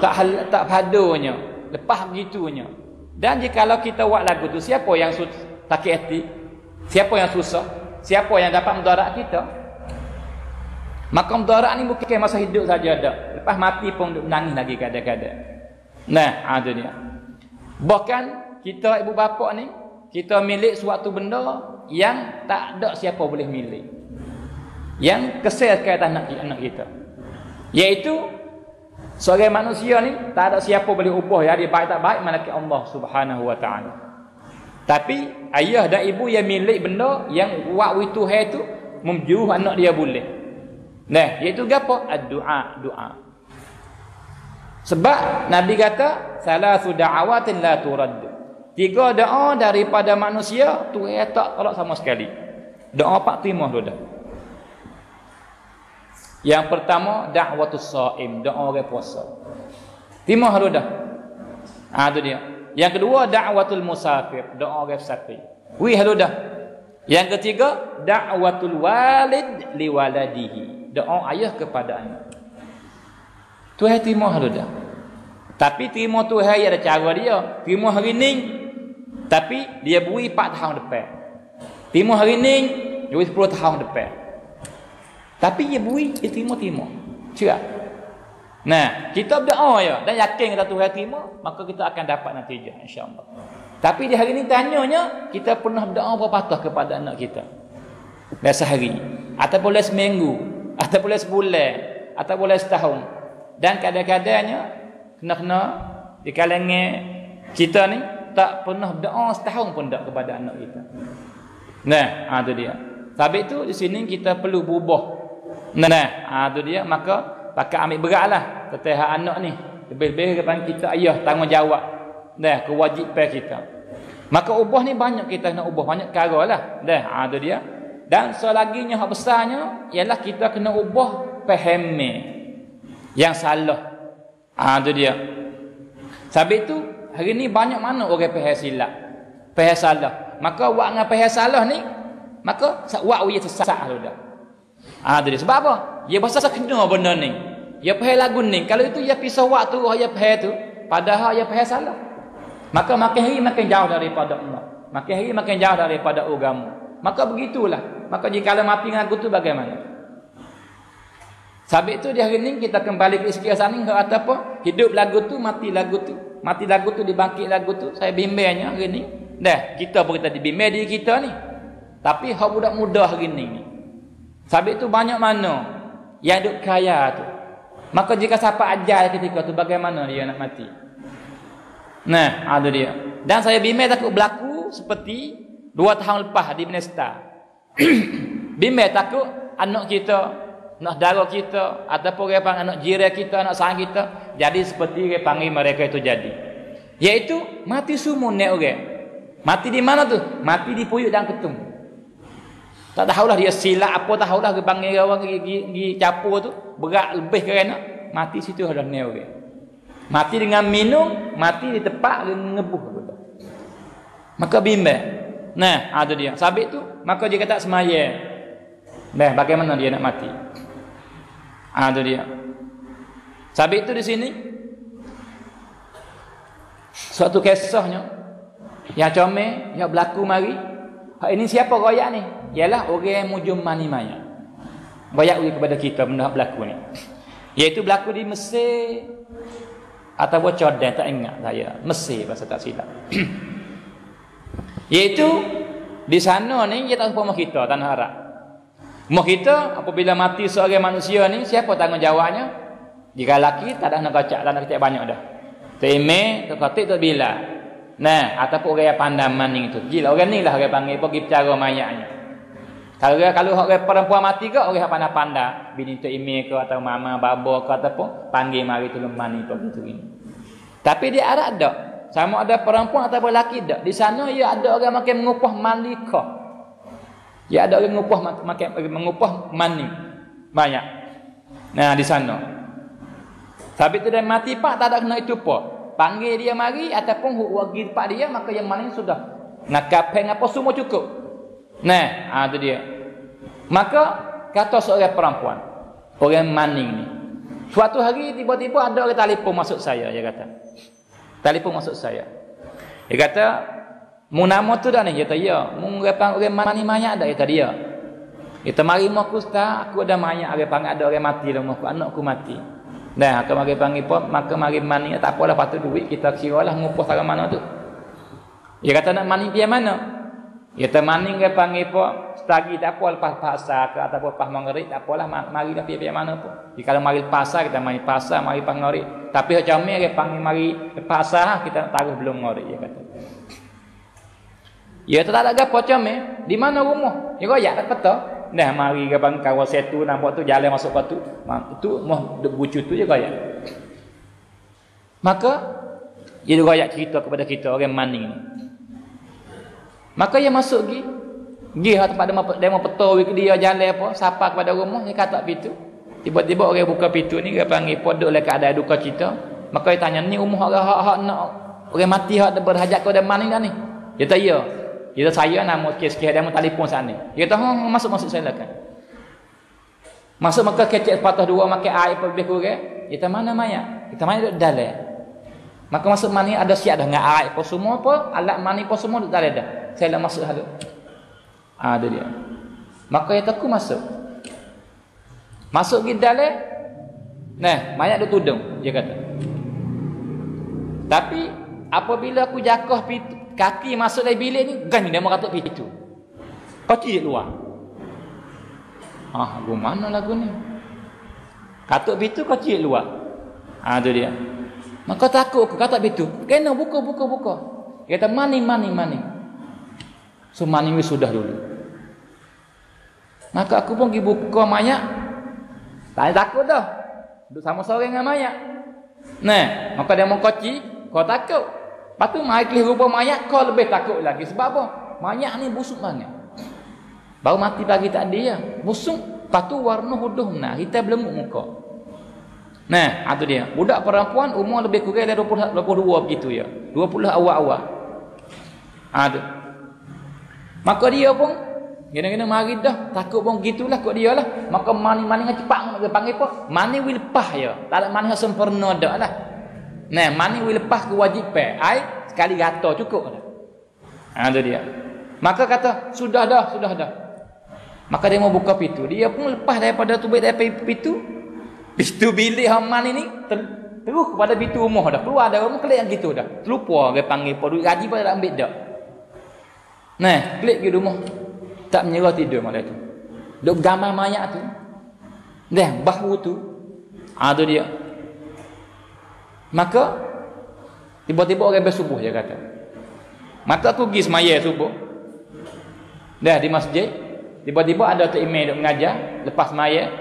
Tak padunya. Lepas begitunya. Dan jikalau kita buat lagu tu siapa yang sakit hati? Siapa yang susah? Siapa yang dapat mudarat kita? Maka mudarat ni bukan masa hidup saja ada. Lepas mati pun duk menangis lagi kadang-kadang. Nah, itu dia. Bahkan kita ibu bapa ni, kita milik suatu benda yang tak ada siapa boleh milik. Yang kesal ke atas anak kita. Iaitu seorang manusia ni tak ada siapa boleh ubah ya dia baik tak baik malaikat Allah Subhanahu wa taala. Tapi ayah dan ibu yang milik benda yang buat itu hai tu memjuruh anak dia boleh. Nah, iaitu apa? Ad-du'a, doa. Sebab Nabi kata, salasu da'awatin la turad. 3 doa daripada manusia tu tak tolak sama sekali. Doa 4 terima dah. Yang pertama da'watus shaim, doa orang puasa. Terima dah. Itu dia. Yang kedua da'watul musafir, doa orang musafir. Wih dah. Yang ketiga da'watul walid liwaladihi. Doa ayah kepada anak. Tuhan terima dah. Tapi terima Tuhan ada cara dia. Terima hari ni. Tapi dia beri 4 tahun depan. Terima hari ni, beri 10 tahun depan. Tapi dia beri, dia terima. Cerah. Nah, kita berdoa ya dan yakin kata Tuhan terima, maka kita akan dapat natijah insya-Allah. Tapi di hari ni tanyanya, kita pernah berdoa berapa patah kepada anak kita? Dah sehari, ataupun dah seminggu, ataupun dah sebulan, ataupun dah setahun. Dan kadang-kadangnya kena di kalangan kita ni tak pernah berdoa setahun pun tak kepada anak kita. Nah, itu dia. Sebab itu di sini kita perlu berubah. Nah, itu dia. Maka pakai ambil beratlah teteh anak ni. Lebih-lebih kepada kita ayah tanggungjawab. Nah, kewajipan kita. Maka ubah ni banyak kita nak ubah banyak perkara lah. Nah, itu dia. Dan selaginya hak besarnya ialah kita kena ubah fahami yang salah. Itu dia. Sebab itu hari ni banyak mana orang faham silap, faham salah. Maka buat dengan faham salah ni, maka buat dia sesat dah. Itu dia. Sebab apa? Dia bahasa kena benda ni. Dia faham lagu ni. Kalau itu dia pisah waktu dia faham tu, padahal dia faham salah. Maka makin hari makin jauh daripada Allah. Makin hari makin jauh daripada agama. Maka begitulah. Maka jika mati dengan lagu tu bagaimana? Sebab itu di hari ni kita kembali ke sekian sana kata apa? Hidup lagu tu, mati lagu tu. Mati lagu tu, dibangkit lagu tu. Saya bimbangnya hari ni. Dah, kita pun kita dibimbang diri kita ni. Tapi hak budak muda hari ni. Sebab itu banyak mana yang duk kaya tu. Maka jika siapa ajar ketika tu bagaimana dia nak mati? Nah, ada dia. Dan saya bimbang takut berlaku seperti 2 tahun lepas di Benesta. Bimbang takut anak kita anak saudara kita ataupun orang panggil anak jiran kita, anak sayang kita, jadi seperti orang panggil mereka itu jadi. Iaitu mati semua nek orang. Mati di mana tu? Mati di puyuk dan ketum. Tak tahulah dia silap apa, tahulah dia panggil orang pergi capur tu, berat lebih kerana mati situ ada nek orang. Mati dengan minum, mati di tempat dia ngebuh betul. Maka bimbang. Nah, ada dia. Sabit tu, maka dia kata semaya. Nah, bagaimana dia nak mati? Ada dia. Sabit tu di sini suatu kisahnya yang comel, yang berlaku mari. Hak ini siapa royak ni? Ialah orang yang mujum mani maya. Royak kepada kita benda berlaku ni. Iaitu berlaku di Mesir atau Jordan, tak ingat saya. Mesir bahasa tak silap. Iaitu di sana ni kita umpama kita tanah Arab. Umpama kita apabila mati seorang manusia ni, siapa tanggungjawabnya? Jika lelaki tak ada nak kacak, tak nak kacak banyak dah. Terime, terkotik, terbila. Nah, ataupun orang yang pandai maning itu. Gila orang ni lah orang panggil pergi bercara mayatnya. Kalau orang perempuan mati ke, orang yang pandai-pandai, bini tok ime ke atau mama baba ke ataupun panggil mari tolong mani pergi tu ini. Tapi di Arab tak. Sama ada perempuan atau lelaki tak. Di sana ia ada orang makin mengupah malika. Ya ada orang mengupah mani banyak. Nah di sana. Tapi tu dia mati pak tak ada kena itu apa. Panggil dia mari ataupun wagi pak dia, maka yang mani sudah. Nak kapeng apa semua cukup. Nah, tu dia. Maka kata seorang perempuan, orang maning ni. Suatu hari tiba-tiba ada orang telefon masuk saya, dia kata. Telefon masuk saya. Dia kata, "Mu nama tu dah ni?" Dia kata, "Ya." "Mu orang mani mayat dah?" Kata dia. Kita mari mak ustaz, aku ada mayat, orang panggil ada orang mati dalam aku, anakku mati. Dah, aku mari panggil pop, maka mari mani, tak apalah patut duit kita kiralah ngupah cara mana tu. Dia kata nak mani dia mana? Dia kata mani orang panggil pop, setagi tak apa lepas pasar ke ataupun lepas maghrib tak apalah, mari dah pergi mana pun. Kalau mari pasar kita mari pasar, mari pas maghrib. Tapi hak comel dia panggil mari pasar kita nak taruh belum maghrib dia kata. Ya tak ada gapo comel, di mana rumah? Dia royak tak peta. Nah mari ke bang kawasan tu nampak tu jalan masuk batu. Tu moh bucu tu je royak. Maka dia royak cerita kepada kita orang maning ni. Maka dia masuk pergi tempat demo petoi ke dia jalan apa, sapa kepada rumah, dia kata pintu. Tiba-tiba orang buka pintu ni, dia panggil podok lah keadaan duka cita. Maka dia tanya, "Ni rumah orang hak nak orang mati hak berhajat kepada mana dah ni?" Dia kata, "Ya." Dia kata, "Saya nama kes-kes dia mau telefon sana." Dia kata, masuk saya lah kan." Masuk maka kecek sepatah dua makan air lebih kurang. Dia kata, "Mana mayat?" Kita mayat duduk dalam. Maka masuk mani ada siap dah dengan air apa semua apa, alat mani apa semua duduk dalam dah. Saya lah masuk halu. Ada dia. Maka dia aku masuk. Masuk ke dalam. Nah, mayat dia tudung, dia kata. Tapi apabila aku jakah kaki masuk dalam bilik ni, gan dia mau katuk pintu. Kaki dia luar. Lagu mana lagu ni? Katuk pintu kaki dia luar. Tu dia. Maka takut aku katuk pintu. Kena buka. Dia kata mani. So mani sudah dulu. Maka aku pun pergi buka mayat. Tak takut dah. Duduk sama seorang dengan mayat. Nah, maka dia mau koci, kau takut. Lepas tu mari kelih rupa mayat, kau lebih takut lagi. Sebab apa? Mayat ni busuk banget. Baru mati pagi tadi ya. Busuk. Lepas tu warna huduh nah, kita belum muka. Nah, itu dia. Budak perempuan umur lebih kurang dari 22 begitu ya. 20 awal-awal. Tu. Maka dia pun kena-kena mari dah, takut pun gitulah kot dia lah. Maka mani cepat nak panggil apa? Mani wi lepas ya. Tak ada mani sempurna dak lah. Nah, mani wi lepas kewajipan. Ai sekali rata cukup dah. Tu dia. Maka kata, sudah dah. Maka dia mau buka pintu. Dia pun lepas daripada tu baik daripada pintu. Pintu bilik mani ni terus kepada pintu rumah dah. Keluar dari rumah kelik yang gitu dah. Terlupa dia panggil apa duit gaji pun tak ambil dak. Nah, klik pergi rumah. Tak menyerah tidur malam tu. Duk gambar mayat tu. Dah bahu tu. Tu dia. Maka tiba-tiba orang bersubuh dia kata. Maka aku pergi semaya subuh. Dah di masjid, tiba-tiba ada tok imam duk mengajar lepas semaya.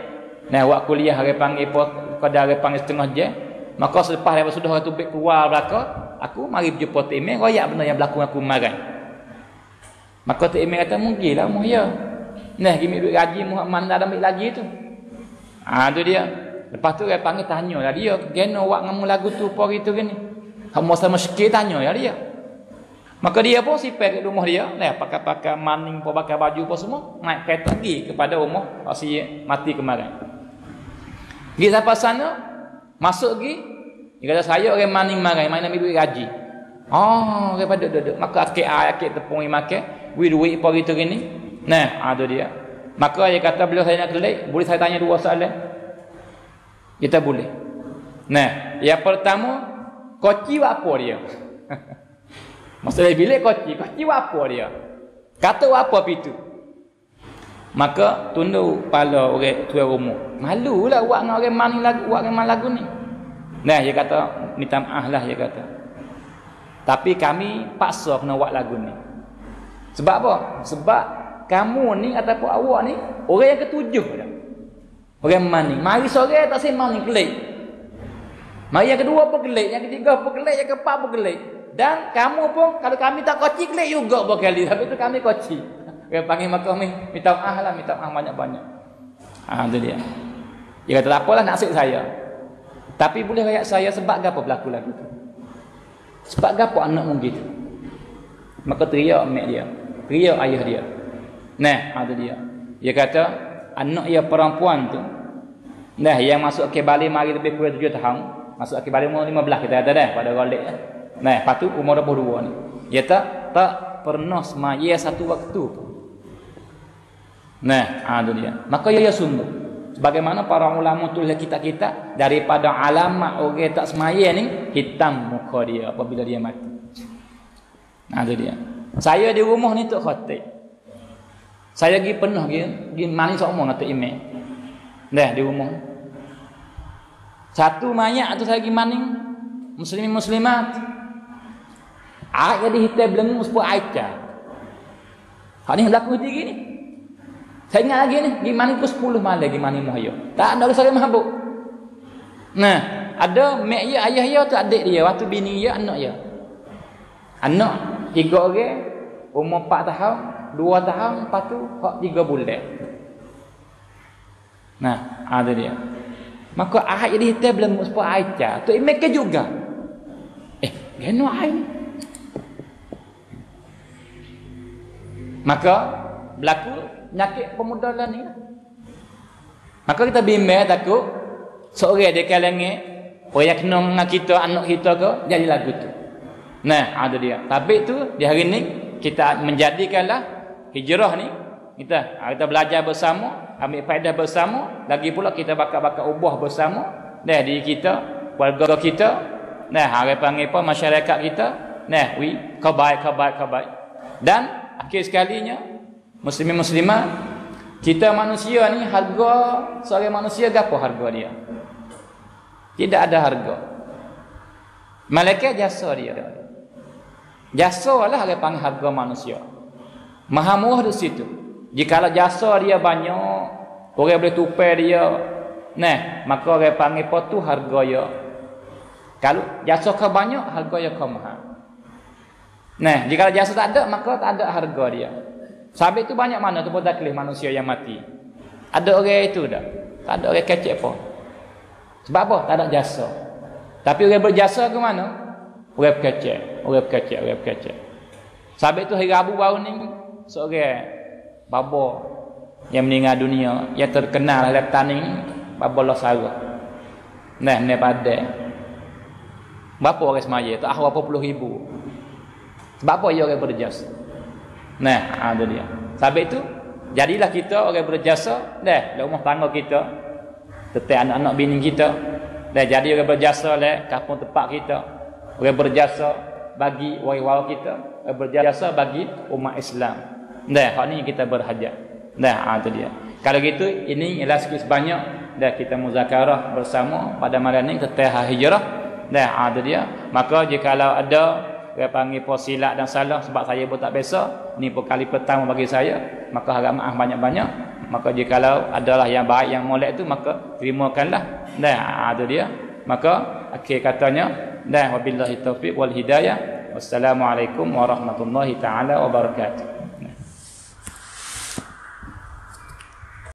Nah, buat kuliah hari panggil apa, kadang hari panggil setengah jam. Maka selepas daripada sudah tu keluar belaka, aku mari berjumpa Tok Imam, royak benda yang berlaku aku kemarin. Maka Tok Imam kata, mungkinlah mu ya. Nah, gimi duit gaji Muhammad dah ambil lagi tu. Tu dia. Lepas tu dia panggil tanyalah dia, "Geno awak ngamu lagu tu apa gitu gini?" Kamu sama sikit tanya ya dia. Maka dia pun sipek kat rumah dia, pakai maning, pakai baju apa semua, naik kereta pergi kepada rumah si mati kemarin. Pergi sampai sana, masuk pergi, dia kata saya orang maning marai, main ambil duit gaji. Daripada duduk. Maka akik tepung makan, duit apa gitu gini. Nah, tu dia. Maka dia kata bila saya nak kelik, boleh saya tanya dua soalan? Kita boleh. Nah, yang pertama, koci apa dia? Maksudnya bilik koci apa dia? Kata apa pitu? Maka tunduk kepala orang tua rumah. Malulah buat dengan orang maning lagu, buat dengan lagu ni. Nah, dia kata minta maaf lah dia kata. Tapi kami paksa kena buat lagu ni. Sebab apa? Sebab kamu ni ataupun awak ni orang yang ketujuh dah. Orang maning. Mari sore tak say maning kelik. Mari yang kedua pun kelik, yang ketiga pun kelik, yang keempat pun kelik. Dan kamu pun kalau kami tak koci kelik juga berkali. Tapi tu kami koci. Dia panggil maka minta maaf lah, minta maaf banyak-banyak. Tu dia. Dia kata tak apalah nasib saya. Tapi boleh rakyat saya sebab apa berlaku lagu tu? Sebab apa anak mu gitu? Maka teriak mak dia, teriak ayah dia. Nah, tu dia. Dia kata anak ia perempuan tu, yang masuk ke balik mari lebih kurang 7 tahun, masuk ke balik umur 15 kita kata dah pada golek. Lepas tu umur 22 ni. Dia tak pernah semaya satu waktu pun. Tu dia. Maka ia sungguh. Sebagaimana para ulama tulis kitab-kitab daripada alamat orang tak semaya ni, hitam muka dia apabila dia mati. Tu dia. Saya di rumah ni Tok Khatib. Saya pergi pernah pergi mani seumur dengan Tok Imam. Di rumah. Satu mayat tu saya pergi maning muslimin muslimat. Jadi hitam belengu sepuluh Aisyah. Hak ni berlaku hati gini. Saya ingat lagi ni, pergi mani pukul 10 malam pergi mani Muhayya. Tak ada saya mabuk. Ada mak dia, ayah dia tu adik dia, waktu bini dia, anak dia. Anak 3 orang, umur 4 tahun, 2 tahun, lepas tu hak 3 bulan. Ada dia. Maka ahad jadi hitam belum sepuluh Aisyah. Tu Imam ke juga. Geno ai ni. Maka berlaku penyakit pemudaran ni. Maka kita bimbang takut seorang dia kalangan orang yang kena dengan kita, anak kita ke, jadi lagu tu. Ada dia. Tapi tu di hari ni kita menjadikanlah hijrah ni kita belajar bersama, ambil faedah bersama, lagi pula kita bakal ubah bersama diri kita, keluarga kita, harapan apa masyarakat kita, khabar. Dan akhir sekalinya muslimin muslimat, kita manusia ni harga seorang manusia gapo harga dia? Tidak ada harga. Malaikat jasa dia. Jasa lah dia panggil harga manusia. Maha murah di situ. Jikalau jasa dia banyak, orang boleh tupai dia, maka orang panggil apa tu harga dia. Kalau jasa kau banyak, harga dia kau mahal. Jikalau jasa tak ada, maka tak ada harga dia. Sabit tu banyak mana tu taklif manusia yang mati. Ada orang itu dah. Tak ada orang kecek pun. Sebab apa? Tak ada jasa. Tapi orang berjasa ke mana? Orang kecek. Sabit tu hari Rabu baru ni seorang baba yang meninggal dunia yang terkenal dalam tani baba Losara. Ni pada. Berapa orang semaya? Tak tahu berapa puluh ribu. Sebab apa dia orang berjasa? Ada dia. Sebab itu jadilah kita orang berjasa dalam rumah tangga kita, tetap anak-anak bini kita, jadi orang berjasa kampung tempat kita, orang berjasa bagi wali-wali kita, orang berjasa bagi umat Islam. Hak ni kita berhajat. Itu dia. Kalau gitu ini ialah sikit sebanyak kita muzakarah bersama pada malam ni tentang hijrah. Itu dia. Maka jikalau ada dia panggil silap dan salah sebab saya pun tak biasa, ni pun kali pertama bagi saya, maka harap maaf banyak-banyak. Maka jikalau adalah yang baik yang molek tu, maka terimakanlah. Nah, itu dia. Maka akhir katanya, dan wabillahi taufiq wal hidayah. Wassalamualaikum warahmatullahi taala wabarakatuh.